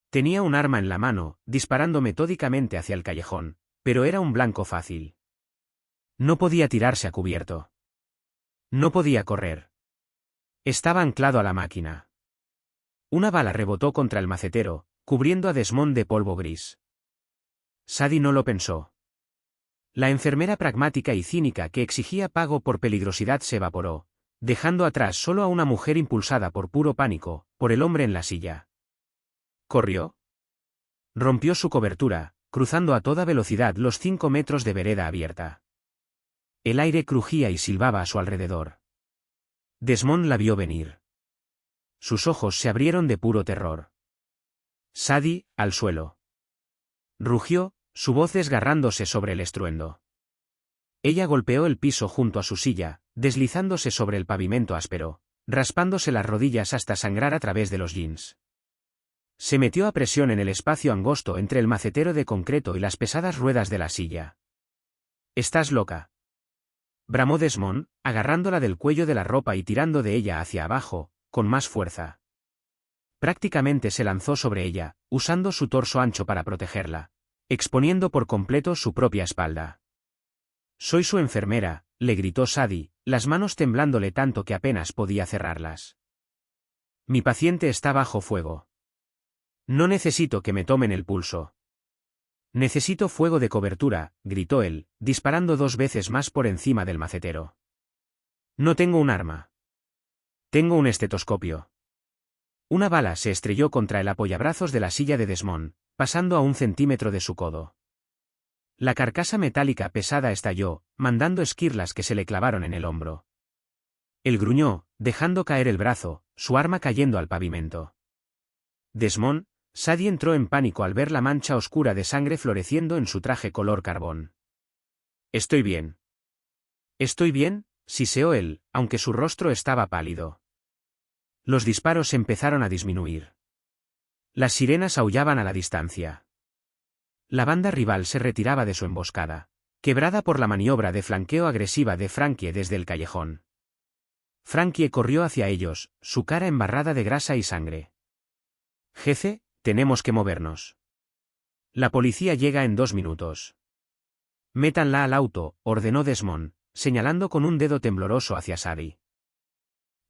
Tenía un arma en la mano, disparando metódicamente hacia el callejón, pero era un blanco fácil. No podía tirarse a cubierto. No podía correr. Estaba anclado a la máquina. Una bala rebotó contra el macetero, cubriendo a Desmond de polvo gris. Sadie no lo pensó. La enfermera pragmática y cínica que exigía pago por peligrosidad se evaporó, dejando atrás solo a una mujer impulsada por puro pánico, por el hombre en la silla. Corrió. Rompió su cobertura, cruzando a toda velocidad los 5 metros de vereda abierta. El aire crujía y silbaba a su alrededor. Desmond la vio venir. Sus ojos se abrieron de puro terror. Sadie, al suelo. Rugió, su voz desgarrándose sobre el estruendo. Ella golpeó el piso junto a su silla, deslizándose sobre el pavimento áspero, raspándose las rodillas hasta sangrar a través de los jeans. Se metió a presión en el espacio angosto entre el macetero de concreto y las pesadas ruedas de la silla. «Estás loca», bramó Desmond, agarrándola del cuello de la ropa y tirando de ella hacia abajo, con más fuerza. Prácticamente se lanzó sobre ella, usando su torso ancho para protegerla, exponiendo por completo su propia espalda. «Soy su enfermera», le gritó Sadie, las manos temblándole tanto que apenas podía cerrarlas. «Mi paciente está bajo fuego. No necesito que me tomen el pulso». «Necesito fuego de cobertura», gritó él, disparando 2 veces más por encima del macetero. «No tengo un arma. Tengo un estetoscopio». Una bala se estrelló contra el apoyabrazos de la silla de Desmond, pasando a 1 centímetro de su codo. La carcasa metálica pesada estalló, mandando esquirlas que se le clavaron en el hombro. Él gruñó, dejando caer el brazo, su arma cayendo al pavimento. Desmond, Sadie entró en pánico al ver la mancha oscura de sangre floreciendo en su traje color carbón. «Estoy bien». «¿Estoy bien?», siseó él, aunque su rostro estaba pálido. Los disparos empezaron a disminuir. Las sirenas aullaban a la distancia. La banda rival se retiraba de su emboscada, quebrada por la maniobra de flanqueo agresiva de Frankie desde el callejón. Frankie corrió hacia ellos, su cara embarrada de grasa y sangre. «Jefe, tenemos que movernos. La policía llega en 2 minutos». «Métanla al auto», ordenó Desmond, señalando con un dedo tembloroso hacia Sadie.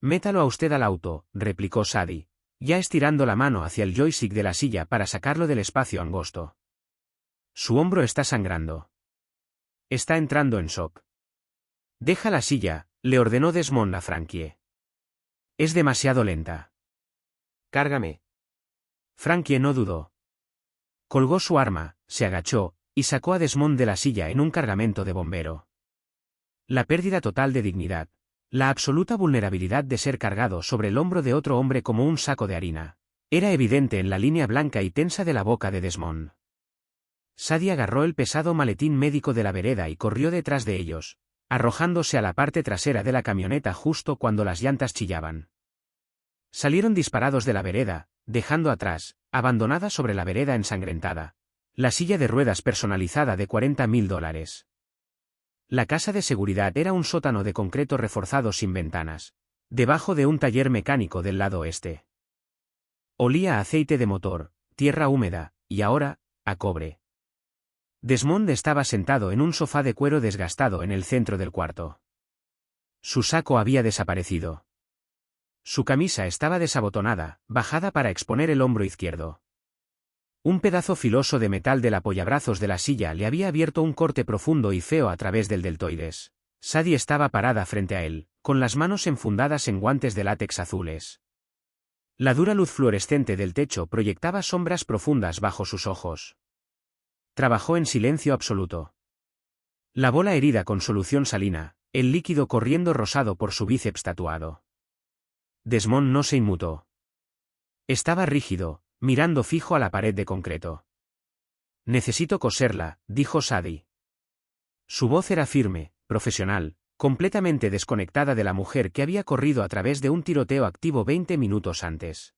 «Métalo a usted al auto», replicó Sadie, ya estirando la mano hacia el joystick de la silla para sacarlo del espacio angosto. Su hombro está sangrando. Está entrando en shock. «Deja la silla», le ordenó Desmond a Frankie. «Es demasiado lenta». «Cárgame». Frankie no dudó. Colgó su arma, se agachó, y sacó a Desmond de la silla en un cargamento de bombero. La pérdida total de dignidad. La absoluta vulnerabilidad de ser cargado sobre el hombro de otro hombre como un saco de harina. Era evidente en la línea blanca y tensa de la boca de Desmond. Sadie agarró el pesado maletín médico de la vereda y corrió detrás de ellos, arrojándose a la parte trasera de la camioneta justo cuando las llantas chillaban. Salieron disparados de la vereda, dejando atrás, abandonada sobre la vereda ensangrentada, la silla de ruedas personalizada de $40.000. La casa de seguridad era un sótano de concreto reforzado sin ventanas, debajo de un taller mecánico del lado oeste. Olía a aceite de motor, tierra húmeda, y ahora, a cobre. Desmond estaba sentado en un sofá de cuero desgastado en el centro del cuarto. Su saco había desaparecido. Su camisa estaba desabotonada, bajada para exponer el hombro izquierdo. Un pedazo filoso de metal del apoyabrazos de la silla le había abierto un corte profundo y feo a través del deltoides. Sadie estaba parada frente a él, con las manos enfundadas en guantes de látex azules. La dura luz fluorescente del techo proyectaba sombras profundas bajo sus ojos. Trabajó en silencio absoluto. Lavó la herida con solución salina, el líquido corriendo rosado por su bíceps tatuado. Desmond no se inmutó. Estaba rígido, mirando fijo a la pared de concreto. Necesito coserla, dijo Sadie. Su voz era firme, profesional, completamente desconectada de la mujer que había corrido a través de un tiroteo activo 20 minutos antes.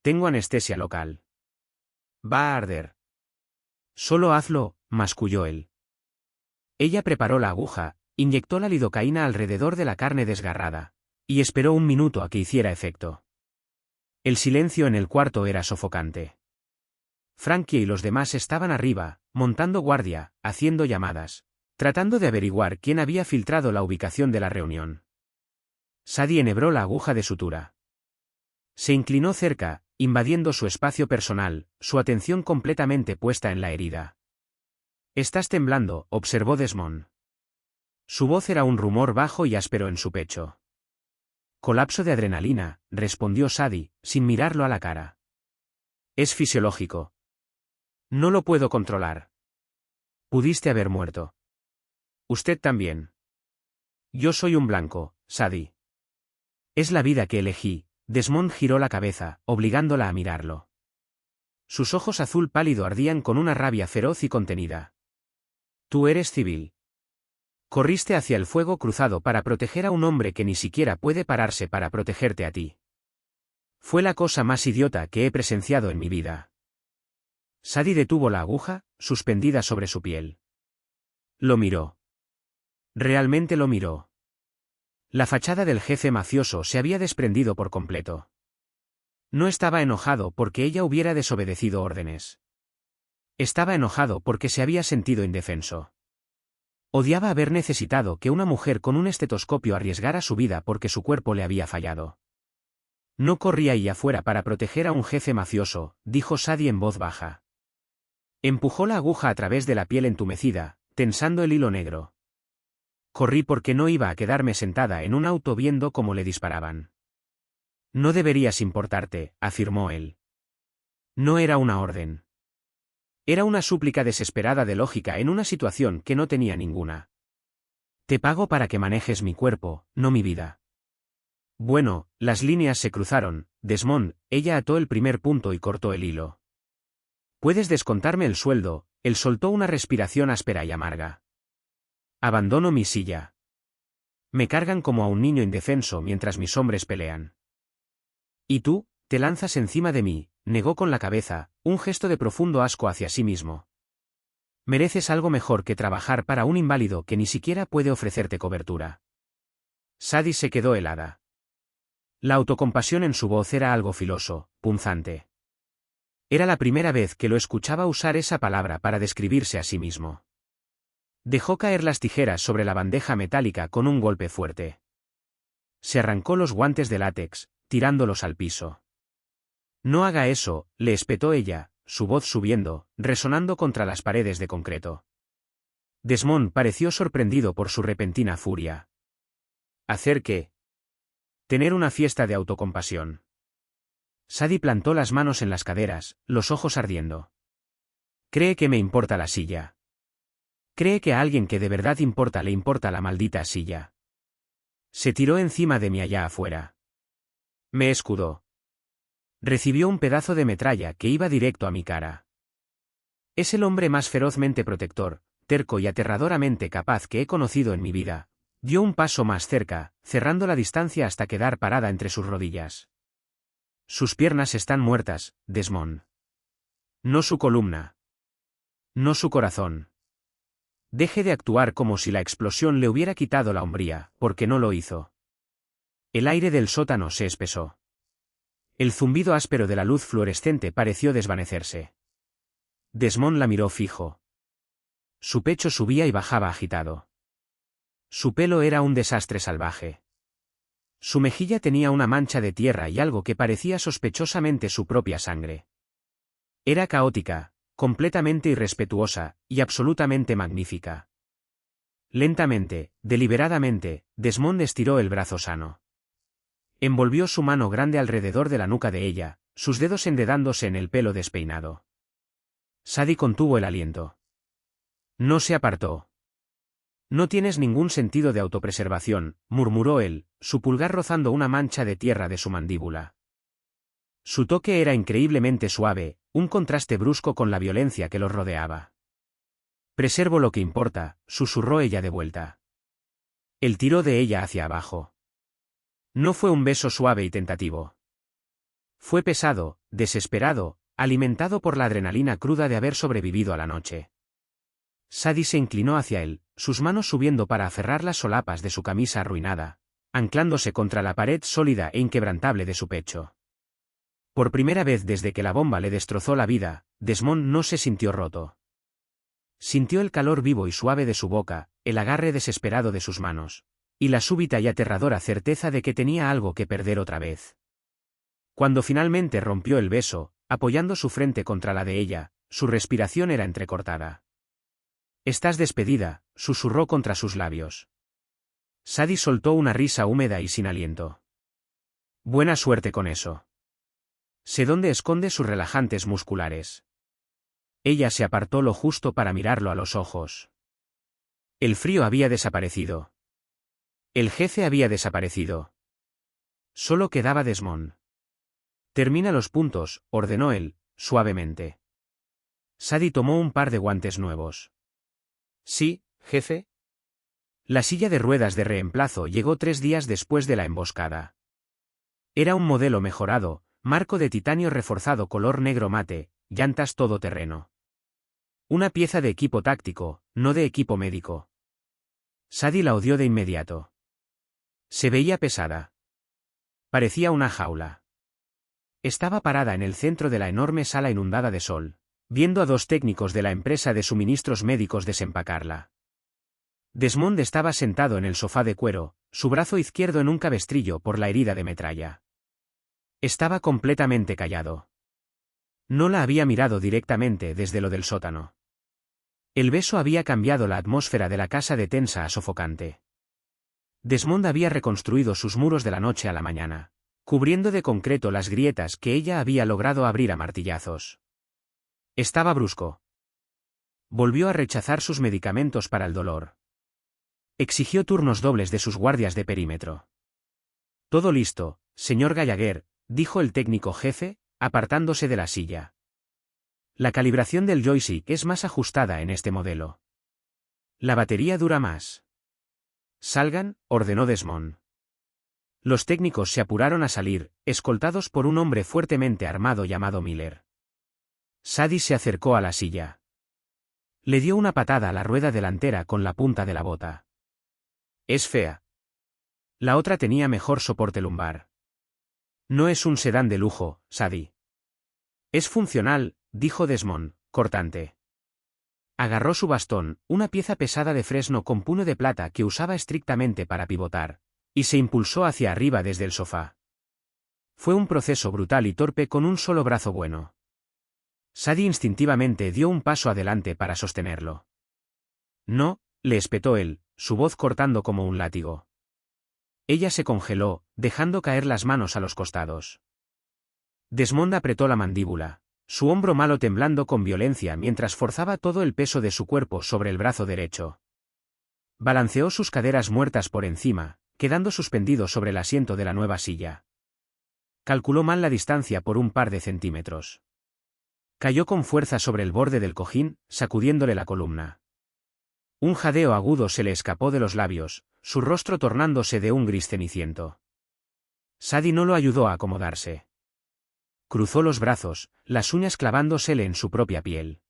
Tengo anestesia local. Va a arder. Solo hazlo, masculló él. Ella preparó la aguja, inyectó la lidocaína alrededor de la carne desgarrada, y esperó un minuto a que hiciera efecto. El silencio en el cuarto era sofocante. Frankie y los demás estaban arriba, montando guardia, haciendo llamadas, tratando de averiguar quién había filtrado la ubicación de la reunión. Sadie enhebró la aguja de sutura. Se inclinó cerca, invadiendo su espacio personal, su atención completamente puesta en la herida. «Estás temblando», observó Desmond. Su voz era un rumor bajo y áspero en su pecho. «Colapso de adrenalina», respondió Sadie, sin mirarlo a la cara. «Es fisiológico. No lo puedo controlar. Pudiste haber muerto. Usted también. Yo soy un blanco, Sadie. Es la vida que elegí». Desmond giró la cabeza, obligándola a mirarlo. Sus ojos azul pálido ardían con una rabia feroz y contenida. «Tú eres civil. Corriste hacia el fuego cruzado para proteger a un hombre que ni siquiera puede pararse para protegerte a ti. Fue la cosa más idiota que he presenciado en mi vida». Sadie detuvo la aguja, suspendida sobre su piel. Lo miró. Realmente lo miró. La fachada del jefe mafioso se había desprendido por completo. No estaba enojado porque ella hubiera desobedecido órdenes. Estaba enojado porque se había sentido indefenso. Odiaba haber necesitado que una mujer con un estetoscopio arriesgara su vida porque su cuerpo le había fallado. No corría ahí afuera para proteger a un jefe mafioso, dijo Sadie en voz baja. Empujó la aguja a través de la piel entumecida, tensando el hilo negro. Corrí porque no iba a quedarme sentada en un auto viendo cómo le disparaban. No deberías importarte, afirmó él. No era una orden. Era una súplica desesperada de lógica en una situación que no tenía ninguna. Te pago para que manejes mi cuerpo, no mi vida. Bueno, las líneas se cruzaron, Desmond, ella ató el primer punto y cortó el hilo. Puedes descontarme el sueldo, él soltó una respiración áspera y amarga. Abandono mi silla. Me cargan como a un niño indefenso mientras mis hombres pelean. Y tú, te lanzas encima de mí, negó con la cabeza, un gesto de profundo asco hacia sí mismo. Mereces algo mejor que trabajar para un inválido que ni siquiera puede ofrecerte cobertura. Sadie se quedó helada. La autocompasión en su voz era algo filoso, punzante. Era la primera vez que lo escuchaba usar esa palabra para describirse a sí mismo. Dejó caer las tijeras sobre la bandeja metálica con un golpe fuerte. Se arrancó los guantes de látex, tirándolos al piso. No haga eso, le espetó ella, su voz subiendo, resonando contra las paredes de concreto. Desmond pareció sorprendido por su repentina furia. ¿Hacer qué? Tener una fiesta de autocompasión. Sadie plantó las manos en las caderas, los ojos ardiendo. ¿Cree que me importa la silla? ¿Cree que a alguien que de verdad importa le importa la maldita silla? Se tiró encima de mí allá afuera. Me escudó. Recibió un pedazo de metralla que iba directo a mi cara. Es el hombre más ferozmente protector, terco y aterradoramente capaz que he conocido en mi vida. Dio un paso más cerca, cerrando la distancia hasta quedar parada entre sus rodillas. Sus piernas están muertas, Desmond. No su columna. No su corazón. Deje de actuar como si la explosión le hubiera quitado la hombría, porque no lo hizo. El aire del sótano se espesó. El zumbido áspero de la luz fluorescente pareció desvanecerse. Desmond la miró fijo. Su pecho subía y bajaba agitado. Su pelo era un desastre salvaje. Su mejilla tenía una mancha de tierra y algo que parecía sospechosamente su propia sangre. Era caótica, completamente irrespetuosa, y absolutamente magnífica. Lentamente, deliberadamente, Desmond estiró el brazo sano. Envolvió su mano grande alrededor de la nuca de ella, sus dedos enredándose en el pelo despeinado. Sadie contuvo el aliento. No se apartó. No tienes ningún sentido de autopreservación, murmuró él, su pulgar rozando una mancha de tierra de su mandíbula. Su toque era increíblemente suave, un contraste brusco con la violencia que los rodeaba. Preservo lo que importa, susurró ella de vuelta. Él tiró de ella hacia abajo. No fue un beso suave y tentativo. Fue pesado, desesperado, alimentado por la adrenalina cruda de haber sobrevivido a la noche. Sadie se inclinó hacia él, sus manos subiendo para aferrar las solapas de su camisa arruinada, anclándose contra la pared sólida e inquebrantable de su pecho. Por primera vez desde que la bomba le destrozó la vida, Desmond no se sintió roto. Sintió el calor vivo y suave de su boca, el agarre desesperado de sus manos, y la súbita y aterradora certeza de que tenía algo que perder otra vez. Cuando finalmente rompió el beso, apoyando su frente contra la de ella, su respiración era entrecortada. «Estás despedida», susurró contra sus labios. Sadie soltó una risa húmeda y sin aliento. «Buena suerte con eso. Sé dónde esconde sus relajantes musculares». Ella se apartó lo justo para mirarlo a los ojos. El frío había desaparecido. El jefe había desaparecido. Solo quedaba Desmond. «Termina los puntos», ordenó él, suavemente. Sadie tomó un par de guantes nuevos. «Sí, jefe». La silla de ruedas de reemplazo llegó 3 días después de la emboscada. Era un modelo mejorado, marco de titanio reforzado color negro mate, llantas todoterreno. Una pieza de equipo táctico, no de equipo médico. Sadie la odió de inmediato. Se veía pesada. Parecía una jaula. Estaba parada en el centro de la enorme sala inundada de sol, viendo a 2 técnicos de la empresa de suministros médicos desempacarla. Desmond estaba sentado en el sofá de cuero, su brazo izquierdo en un cabestrillo por la herida de metralla. Estaba completamente callado. No la había mirado directamente desde lo del sótano. El beso había cambiado la atmósfera de la casa de tensa a sofocante. Desmond había reconstruido sus muros de la noche a la mañana, cubriendo de concreto las grietas que ella había logrado abrir a martillazos. Estaba brusco. Volvió a rechazar sus medicamentos para el dolor. Exigió turnos dobles de sus guardias de perímetro. «Todo listo, señor Gallagher», dijo el técnico jefe, apartándose de la silla. «La calibración del joystick es más ajustada en este modelo. La batería dura más». «Salgan», ordenó Desmond. Los técnicos se apuraron a salir, escoltados por un hombre fuertemente armado llamado Miller. Sadie se acercó a la silla. Le dio una patada a la rueda delantera con la punta de la bota. «Es fea». La otra tenía mejor soporte lumbar. «No es un sedán de lujo, Sadie». «Es funcional», dijo Desmond, cortante. Agarró su bastón, una pieza pesada de fresno con puño de plata que usaba estrictamente para pivotar, y se impulsó hacia arriba desde el sofá. Fue un proceso brutal y torpe con un solo brazo bueno. Sadie instintivamente dio un paso adelante para sostenerlo. «No», le espetó él, su voz cortando como un látigo. Ella se congeló, dejando caer las manos a los costados. Desmond apretó la mandíbula, su hombro malo temblando con violencia mientras forzaba todo el peso de su cuerpo sobre el brazo derecho. Balanceó sus caderas muertas por encima, quedando suspendido sobre el asiento de la nueva silla. Calculó mal la distancia por un par de centímetros. Cayó con fuerza sobre el borde del cojín, sacudiéndole la columna. Un jadeo agudo se le escapó de los labios, su rostro tornándose de un gris ceniciento. Sadie no lo ayudó a acomodarse. Cruzó los brazos, las uñas clavándosele en su propia piel.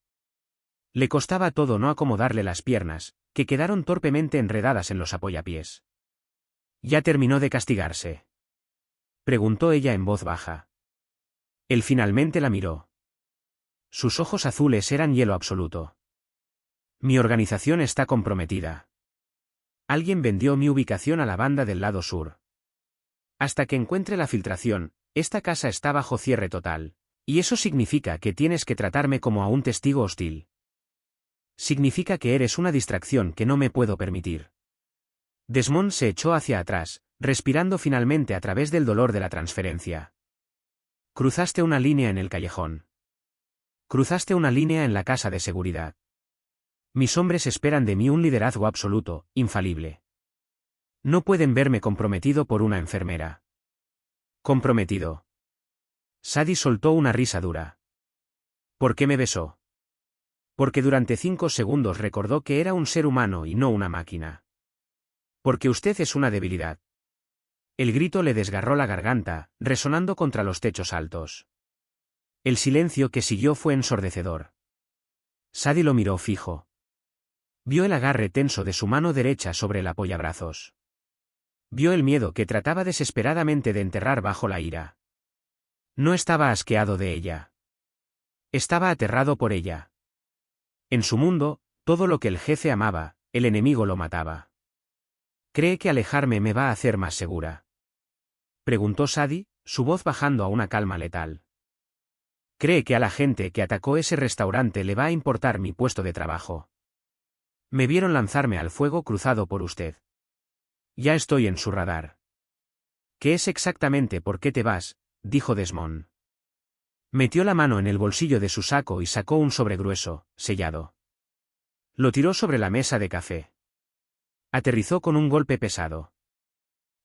Le costaba todo no acomodarle las piernas, que quedaron torpemente enredadas en los apoyapiés. «¿Ya terminó de castigarse?», preguntó ella en voz baja. Él finalmente la miró. Sus ojos azules eran hielo absoluto. «Mi organización está comprometida. Alguien vendió mi ubicación a la banda del lado sur. Hasta que encuentre la filtración, esta casa está bajo cierre total, Y eso significa que tienes que tratarme como a un testigo hostil. Significa que eres una distracción que no me puedo permitir. Desmond se echó hacia atrás, respirando finalmente a través del dolor de la transferencia. Cruzaste una línea en el callejón. Cruzaste una línea en la casa de seguridad. Mis hombres esperan de mí un liderazgo absoluto, infalible. No pueden verme comprometido por una enfermera. Comprometido. Sadie soltó una risa dura. ¿Por qué me besó? Porque durante 5 segundos recordó que era un ser humano y no una máquina. Porque usted es una debilidad. El grito le desgarró la garganta, resonando contra los techos altos. El silencio que siguió fue ensordecedor. Sadie lo miró fijo. Vio el agarre tenso de su mano derecha sobre el apoyabrazos. Vio el miedo que trataba desesperadamente de enterrar bajo la ira. No estaba asqueado de ella. Estaba aterrado por ella. En su mundo, todo lo que el jefe amaba, el enemigo lo mataba. ¿Cree que alejarme me va a hacer más segura?, preguntó Sadie, su voz bajando a una calma letal. ¿Cree que a la gente que atacó ese restaurante le va a importar mi puesto de trabajo? Me vieron lanzarme al fuego cruzado por usted. Ya estoy en su radar. ¿Qué es exactamente por qué te vas?, dijo Desmond. Metió la mano en el bolsillo de su saco y sacó un sobre grueso, sellado. Lo tiró sobre la mesa de café. Aterrizó con un golpe pesado.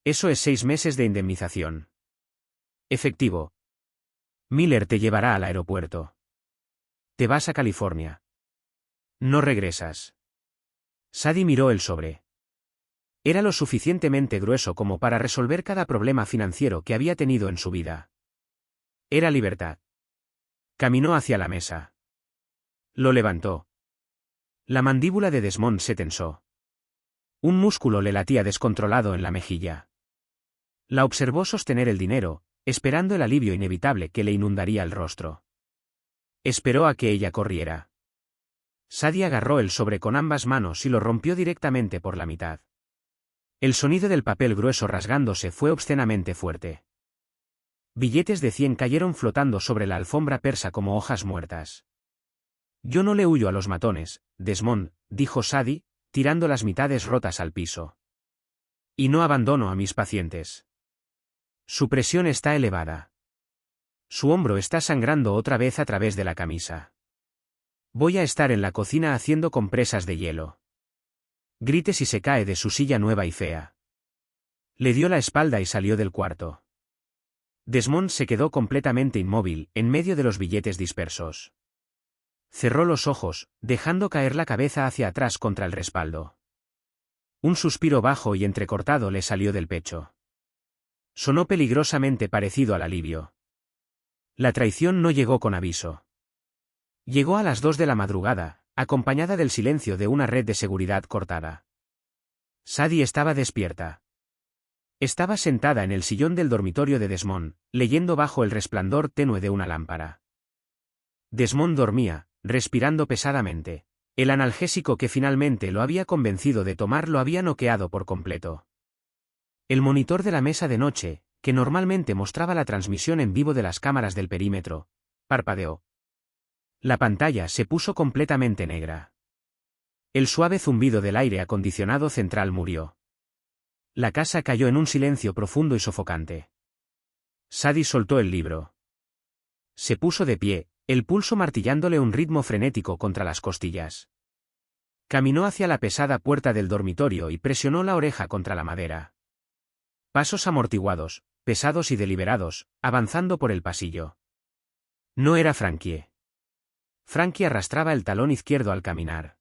Eso es 6 meses de indemnización. Efectivo. Miller te llevará al aeropuerto. Te vas a California. No regresas. Sadie miró el sobre. Era lo suficientemente grueso como para resolver cada problema financiero que había tenido en su vida. Era libertad. Caminó hacia la mesa. Lo levantó. La mandíbula de Desmond se tensó. Un músculo le latía descontrolado en la mejilla. La observó sostener el dinero, esperando el alivio inevitable que le inundaría el rostro. Esperó a que ella corriera. Sadie agarró el sobre con ambas manos y lo rompió directamente por la mitad. El sonido del papel grueso rasgándose fue obscenamente fuerte. Billetes de 100 cayeron flotando sobre la alfombra persa como hojas muertas. Yo no le huyo a los matones, Desmond, dijo Sadie, tirando las mitades rotas al piso. Y no abandono a mis pacientes. Su presión está elevada. Su hombro está sangrando otra vez a través de la camisa. Voy a estar en la cocina haciendo compresas de hielo. Grite si se cae de su silla nueva y fea. Le dio la espalda y salió del cuarto. Desmond se quedó completamente inmóvil, en medio de los billetes dispersos. Cerró los ojos, dejando caer la cabeza hacia atrás contra el respaldo. Un suspiro bajo y entrecortado le salió del pecho. Sonó peligrosamente parecido al alivio. La traición no llegó con aviso. Llegó a las 2 de la madrugada, acompañada del silencio de una red de seguridad cortada. Sadie estaba despierta. Estaba sentada en el sillón del dormitorio de Desmond, leyendo bajo el resplandor tenue de una lámpara. Desmond dormía, respirando pesadamente. El analgésico que finalmente lo había convencido de tomar lo había noqueado por completo. El monitor de la mesa de noche, que normalmente mostraba la transmisión en vivo de las cámaras del perímetro, parpadeó. La pantalla se puso completamente negra. El suave zumbido del aire acondicionado central murió. La casa cayó en un silencio profundo y sofocante. Sadie soltó el libro. Se puso de pie, el pulso martillándole un ritmo frenético contra las costillas. Caminó hacia la pesada puerta del dormitorio y presionó la oreja contra la madera. Pasos amortiguados, pesados y deliberados, avanzando por el pasillo. No era Frankie. Frankie arrastraba el talón izquierdo al caminar.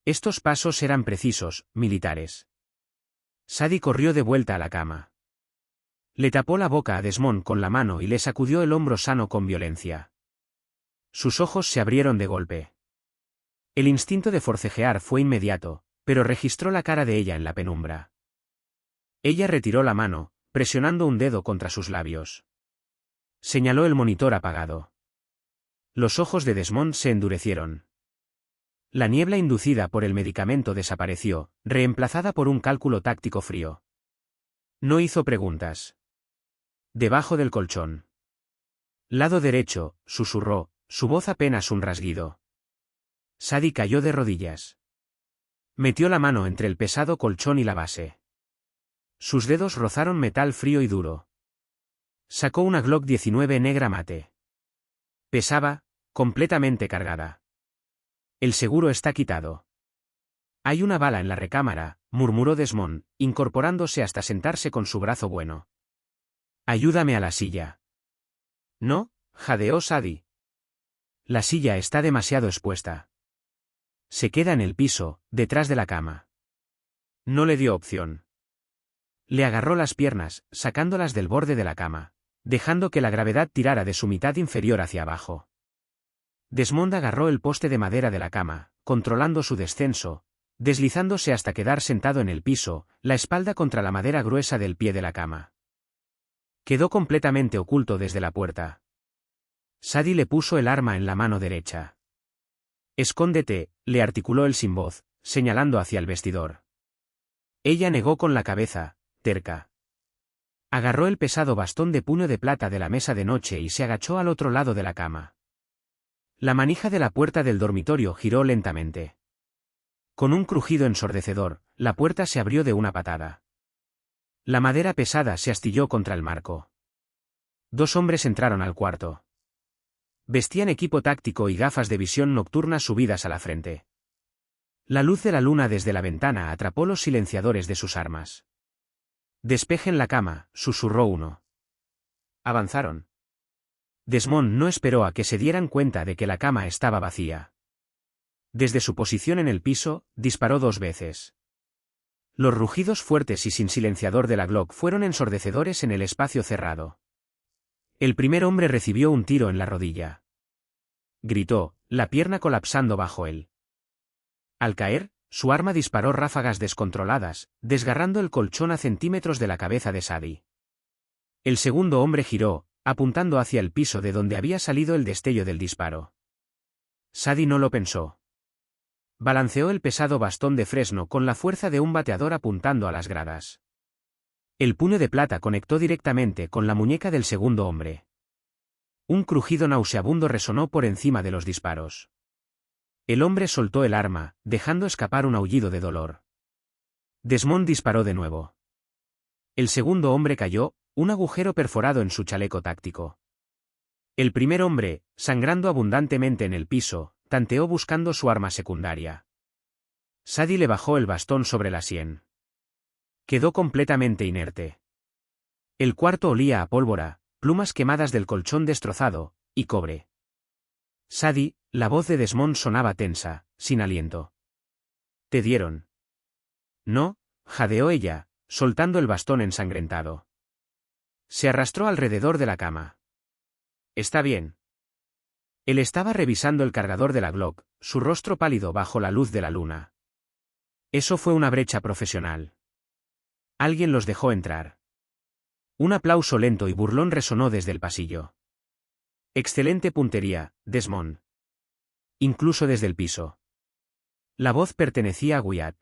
Estos pasos eran precisos, militares. Sadie corrió de vuelta a la cama. Le tapó la boca a Desmond con la mano y le sacudió el hombro sano con violencia. Sus ojos se abrieron de golpe. El instinto de forcejear fue inmediato, pero registró la cara de ella en la penumbra. Ella retiró la mano, presionando un dedo contra sus labios. Señaló el monitor apagado. Los ojos de Desmond se endurecieron. La niebla inducida por el medicamento desapareció, reemplazada por un cálculo táctico frío. No hizo preguntas. Debajo del colchón. Lado derecho, susurró, su voz apenas un rasguido. Sadie cayó de rodillas. Metió la mano entre el pesado colchón y la base. Sus dedos rozaron metal frío y duro. Sacó una Glock 19 negra mate. Pesaba, completamente cargada. El seguro está quitado. Hay una bala en la recámara, murmuró Desmond, incorporándose hasta sentarse con su brazo bueno. Ayúdame a la silla. No, jadeó Sadie. La silla está demasiado expuesta. Se queda en el piso, detrás de la cama. No le dio opción. Le agarró las piernas, sacándolas del borde de la cama, dejando que la gravedad tirara de su mitad inferior hacia abajo. Desmond agarró el poste de madera de la cama, controlando su descenso, deslizándose hasta quedar sentado en el piso, la espalda contra la madera gruesa del pie de la cama. Quedó completamente oculto desde la puerta. Sadie le puso el arma en la mano derecha. Escóndete, le articuló él sin voz, señalando hacia el vestidor. Ella negó con la cabeza, terca. Agarró el pesado bastón de puño de plata de la mesa de noche y se agachó al otro lado de la cama. La manija de la puerta del dormitorio giró lentamente. Con un crujido ensordecedor, la puerta se abrió de una patada. La madera pesada se astilló contra el marco. Dos hombres entraron al cuarto. Vestían equipo táctico y gafas de visión nocturna subidas a la frente. La luz de la luna desde la ventana atrapó los silenciadores de sus armas. Despejen la cama, susurró uno. Avanzaron. Desmond no esperó a que se dieran cuenta de que la cama estaba vacía. Desde su posición en el piso, disparó 2 veces. Los rugidos fuertes y sin silenciador de la Glock fueron ensordecedores en el espacio cerrado. El primer hombre recibió un tiro en la rodilla. Gritó, la pierna colapsando bajo él. Al caer, su arma disparó ráfagas descontroladas, desgarrando el colchón a centímetros de la cabeza de Sadie. El segundo hombre giró, apuntando hacia el piso de donde había salido el destello del disparo. Sadie no lo pensó. Balanceó el pesado bastón de fresno con la fuerza de un bateador apuntando a las gradas. El puño de plata conectó directamente con la muñeca del segundo hombre. Un crujido nauseabundo resonó por encima de los disparos. El hombre soltó el arma, dejando escapar un aullido de dolor. Desmond disparó de nuevo. El segundo hombre cayó, un agujero perforado en su chaleco táctico. El primer hombre, sangrando abundantemente en el piso, tanteó buscando su arma secundaria. Sadie le bajó el bastón sobre la sien. Quedó completamente inerte. El cuarto olía a pólvora, plumas quemadas del colchón destrozado, y cobre. Sadie, la voz de Desmond sonaba tensa, sin aliento. ¿Te dieron? No, jadeó ella, soltando el bastón ensangrentado. Se arrastró alrededor de la cama. Está bien. Él estaba revisando el cargador de la Glock, su rostro pálido bajo la luz de la luna. Eso fue una brecha profesional. Alguien los dejó entrar. Un aplauso lento y burlón resonó desde el pasillo. Excelente puntería, Desmond. Incluso desde el piso. La voz pertenecía a Wyatt.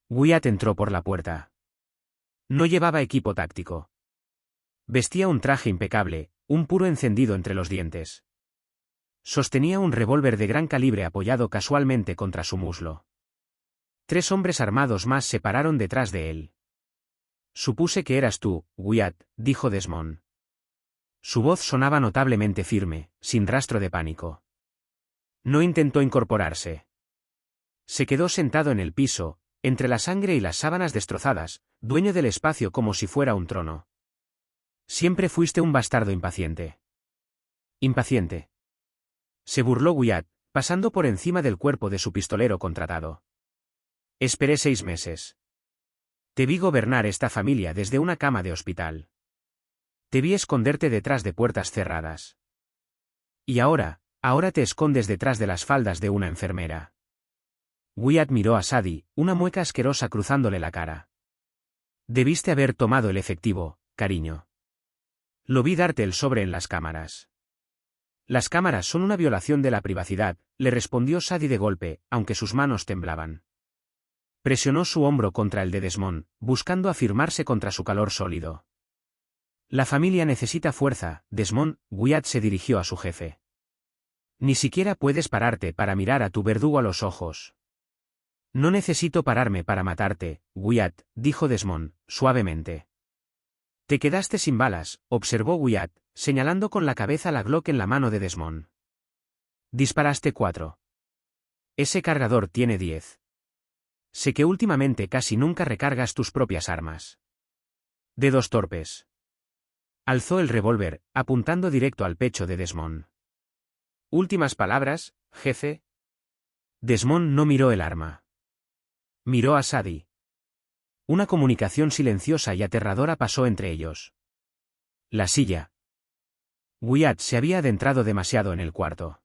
Wyatt entró por la puerta. No llevaba equipo táctico. Vestía un traje impecable, un puro encendido entre los dientes. Sostenía un revólver de gran calibre apoyado casualmente contra su muslo. 3 hombres armados más se pararon detrás de él. Supuse que eras tú, Wyatt, dijo Desmond. Su voz sonaba notablemente firme, sin rastro de pánico. No intentó incorporarse. Se quedó sentado en el piso, entre la sangre y las sábanas destrozadas, dueño del espacio como si fuera un trono. Siempre fuiste un bastardo impaciente. Impaciente. Se burló Wyatt, pasando por encima del cuerpo de su pistolero contratado. Esperé 6 meses. Te vi gobernar esta familia desde una cama de hospital. Te vi esconderte detrás de puertas cerradas. Y ahora te escondes detrás de las faldas de una enfermera. Wyatt miró a Sadie, una mueca asquerosa cruzándole la cara. Debiste haber tomado el efectivo, cariño. Lo vi darte el sobre en las cámaras. Las cámaras son una violación de la privacidad, le respondió Sadie de golpe, aunque sus manos temblaban. Presionó su hombro contra el de Desmond, buscando afirmarse contra su calor sólido. La familia necesita fuerza, Desmond. Wyatt se dirigió a su jefe. Ni siquiera puedes pararte para mirar a tu verdugo a los ojos. No necesito pararme para matarte, Wyatt, dijo Desmond, suavemente. Te quedaste sin balas, observó Wyatt, señalando con la cabeza la Glock en la mano de Desmond. Disparaste 4. Ese cargador tiene 10. Sé que últimamente casi nunca recargas tus propias armas. Dedos torpes. Alzó el revólver, apuntando directo al pecho de Desmond. Últimas palabras, jefe. Desmond no miró el arma. Miró a Sadie. Una comunicación silenciosa y aterradora pasó entre ellos. La silla. Wyatt se había adentrado demasiado en el cuarto.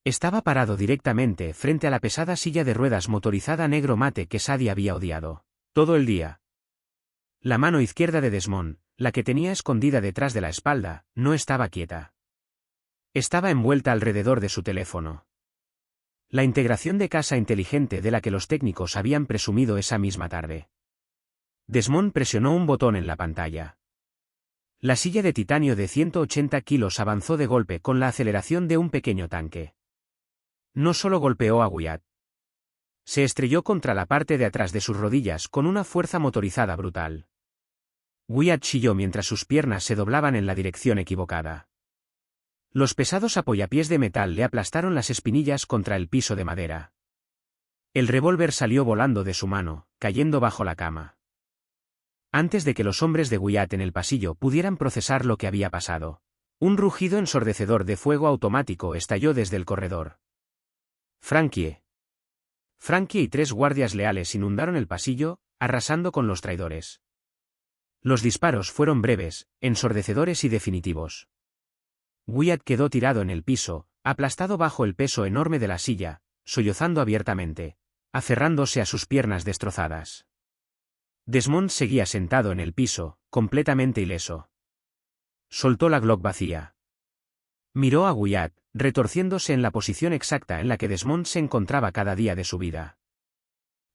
Estaba parado directamente frente a la pesada silla de ruedas motorizada negro mate que Sadie había odiado todo el día. La mano izquierda de Desmond, la que tenía escondida detrás de la espalda, no estaba quieta. Estaba envuelta alrededor de su teléfono. La integración de casa inteligente de la que los técnicos habían presumido esa misma tarde. Desmond presionó un botón en la pantalla. La silla de titanio de 180 kilos avanzó de golpe con la aceleración de un pequeño tanque. No solo golpeó a Wyatt. Se estrelló contra la parte de atrás de sus rodillas con una fuerza motorizada brutal. Wyatt chilló mientras sus piernas se doblaban en la dirección equivocada. Los pesados apoyapiés de metal le aplastaron las espinillas contra el piso de madera. El revólver salió volando de su mano, cayendo bajo la cama. Antes de que los hombres de Wyatt en el pasillo pudieran procesar lo que había pasado, un rugido ensordecedor de fuego automático estalló desde el corredor. Frankie y 3 guardias leales inundaron el pasillo, arrasando con los traidores. Los disparos fueron breves, ensordecedores y definitivos. Wyatt quedó tirado en el piso, aplastado bajo el peso enorme de la silla, sollozando abiertamente, aferrándose a sus piernas destrozadas. Desmond seguía sentado en el piso, completamente ileso. Soltó la Glock vacía. Miró a Wyatt, retorciéndose en la posición exacta en la que Desmond se encontraba cada día de su vida.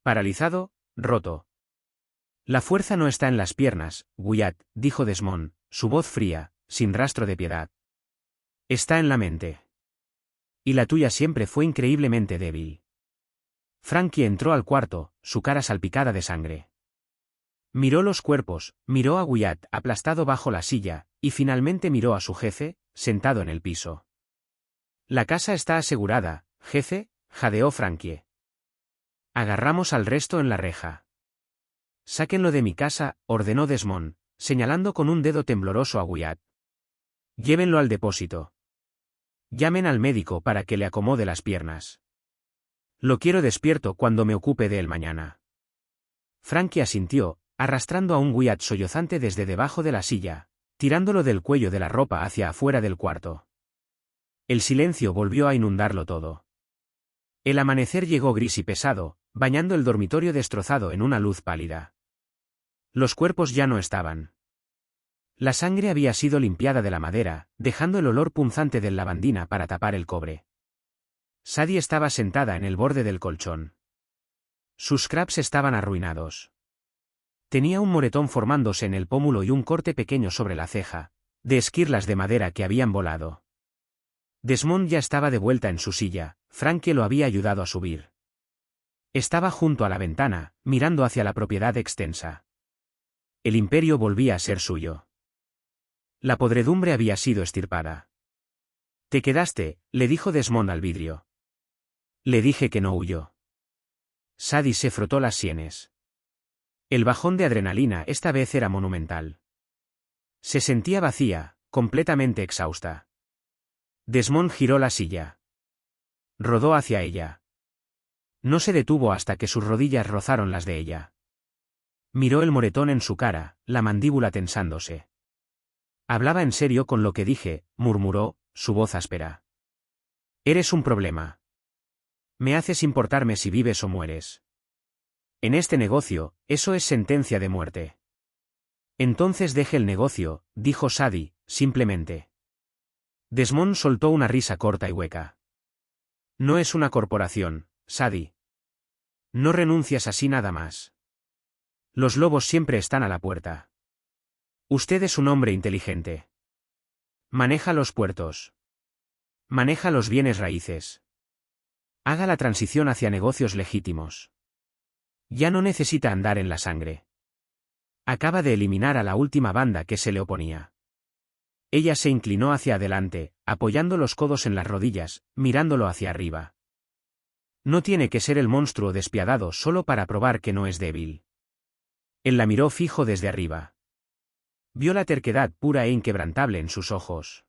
Paralizado, roto. La fuerza no está en las piernas, Wyatt, dijo Desmond, su voz fría, sin rastro de piedad. Está en la mente. Y la tuya siempre fue increíblemente débil. Frankie entró al cuarto, su cara salpicada de sangre. Miró los cuerpos, miró a Wyatt aplastado bajo la silla, y finalmente miró a su jefe, sentado en el piso. La casa está asegurada, jefe, jadeó Frankie. Agarramos al resto en la reja. Sáquenlo de mi casa, ordenó Desmond, señalando con un dedo tembloroso a Wyatt. Llévenlo al depósito. Llamen al médico para que le acomode las piernas. Lo quiero despierto cuando me ocupe de él mañana. Frankie asintió, arrastrando a un Wyatt sollozante desde debajo de la silla, tirándolo del cuello de la ropa hacia afuera del cuarto. El silencio volvió a inundarlo todo. El amanecer llegó gris y pesado, bañando el dormitorio destrozado en una luz pálida. Los cuerpos ya no estaban. La sangre había sido limpiada de la madera, dejando el olor punzante del lavandina para tapar el cobre. Sadie estaba sentada en el borde del colchón. Sus crabs estaban arruinados. Tenía un moretón formándose en el pómulo y un corte pequeño sobre la ceja, de esquirlas de madera que habían volado. Desmond ya estaba de vuelta en su silla, Frankie lo había ayudado a subir. Estaba junto a la ventana, mirando hacia la propiedad extensa. El imperio volvía a ser suyo. La podredumbre había sido extirpada. Te quedaste, le dijo Desmond al vidrio. Le dije que no huyó. Sadie se frotó las sienes. El bajón de adrenalina esta vez era monumental. Se sentía vacía, completamente exhausta. Desmond giró la silla. Rodó hacia ella. No se detuvo hasta que sus rodillas rozaron las de ella. Miró el moretón en su cara, la mandíbula tensándose. Hablaba en serio con lo que dije, murmuró, su voz áspera. Eres un problema. Me haces importarme si vives o mueres. En este negocio, eso es sentencia de muerte. Entonces deje el negocio, dijo Sadie, simplemente. Desmond soltó una risa corta y hueca. No es una corporación, Sadie. No renuncias así nada más. Los lobos siempre están a la puerta. Usted es un hombre inteligente. Maneja los puertos. Maneja los bienes raíces. Haga la transición hacia negocios legítimos. Ya no necesita andar en la sangre. Acaba de eliminar a la última banda que se le oponía. Ella se inclinó hacia adelante, apoyando los codos en las rodillas, mirándolo hacia arriba. No tiene que ser el monstruo despiadado solo para probar que no es débil. Él la miró fijo desde arriba. Vio la terquedad pura e inquebrantable en sus ojos.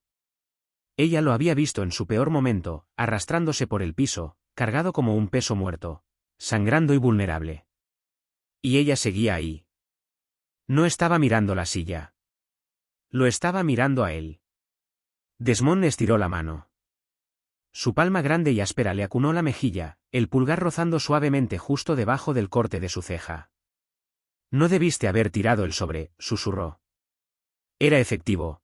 Ella lo había visto en su peor momento, arrastrándose por el piso, cargado como un peso muerto, sangrando y vulnerable. Y ella seguía ahí. No estaba mirando la silla. Lo estaba mirando a él. Desmond estiró la mano. Su palma grande y áspera le acunó la mejilla, el pulgar rozando suavemente justo debajo del corte de su ceja. No debiste haber tirado el sobre, susurró. Era efectivo.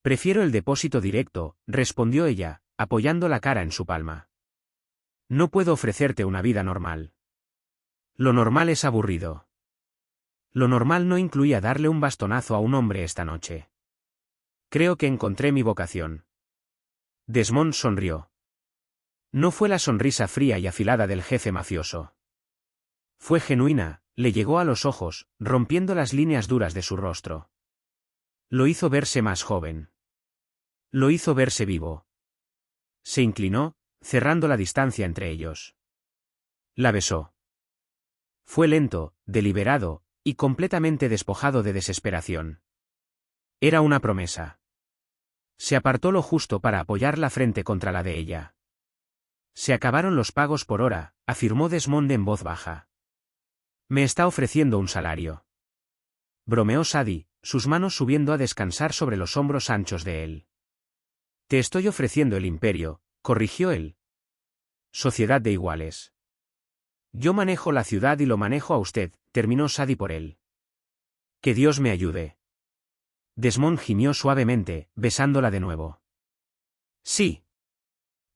Prefiero el depósito directo, respondió ella, apoyando la cara en su palma. No puedo ofrecerte una vida normal. Lo normal es aburrido. Lo normal no incluía darle un bastonazo a un hombre esta noche. Creo que encontré mi vocación. Desmond sonrió. No fue la sonrisa fría y afilada del jefe mafioso. Fue genuina, le llegó a los ojos, rompiendo las líneas duras de su rostro. Lo hizo verse más joven. Lo hizo verse vivo. Se inclinó, cerrando la distancia entre ellos. La besó. Fue lento, deliberado, y completamente despojado de desesperación. Era una promesa. Se apartó lo justo para apoyar la frente contra la de ella. Se acabaron los pagos por hora, afirmó Desmond en voz baja. Me está ofreciendo un salario. Bromeó Sadie, sus manos subiendo a descansar sobre los hombros anchos de él. Te estoy ofreciendo el imperio, corrigió él. Sociedad de iguales. Yo manejo la ciudad y lo manejo a usted, terminó Sadie por él. Que Dios me ayude. Desmond gimió suavemente, besándola de nuevo. Sí.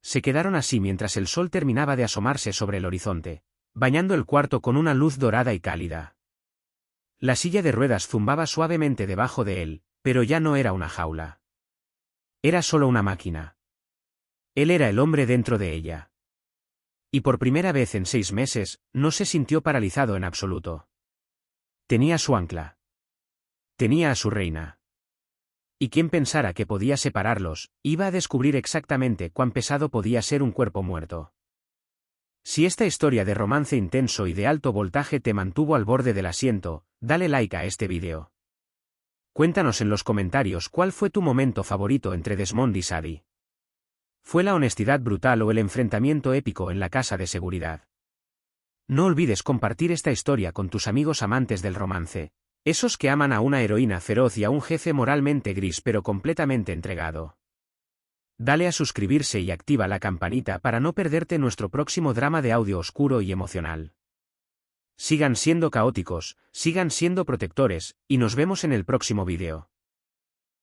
Se quedaron así mientras el sol terminaba de asomarse sobre el horizonte, bañando el cuarto con una luz dorada y cálida. La silla de ruedas zumbaba suavemente debajo de él, pero ya no era una jaula. Era solo una máquina. Él era el hombre dentro de ella. Y por primera vez en 6 meses, no se sintió paralizado en absoluto. Tenía su ancla. Tenía a su reina. Y quien pensara que podía separarlos, iba a descubrir exactamente cuán pesado podía ser un cuerpo muerto. Si esta historia de romance intenso y de alto voltaje te mantuvo al borde del asiento, dale like a este vídeo. Cuéntanos en los comentarios cuál fue tu momento favorito entre Desmond y Sadie. ¿Fue la honestidad brutal o el enfrentamiento épico en la casa de seguridad? No olvides compartir esta historia con tus amigos amantes del romance, esos que aman a una heroína feroz y a un jefe moralmente gris pero completamente entregado. Dale a suscribirse y activa la campanita para no perderte nuestro próximo drama de audio oscuro y emocional. Sigan siendo caóticos, sigan siendo protectores, y nos vemos en el próximo vídeo.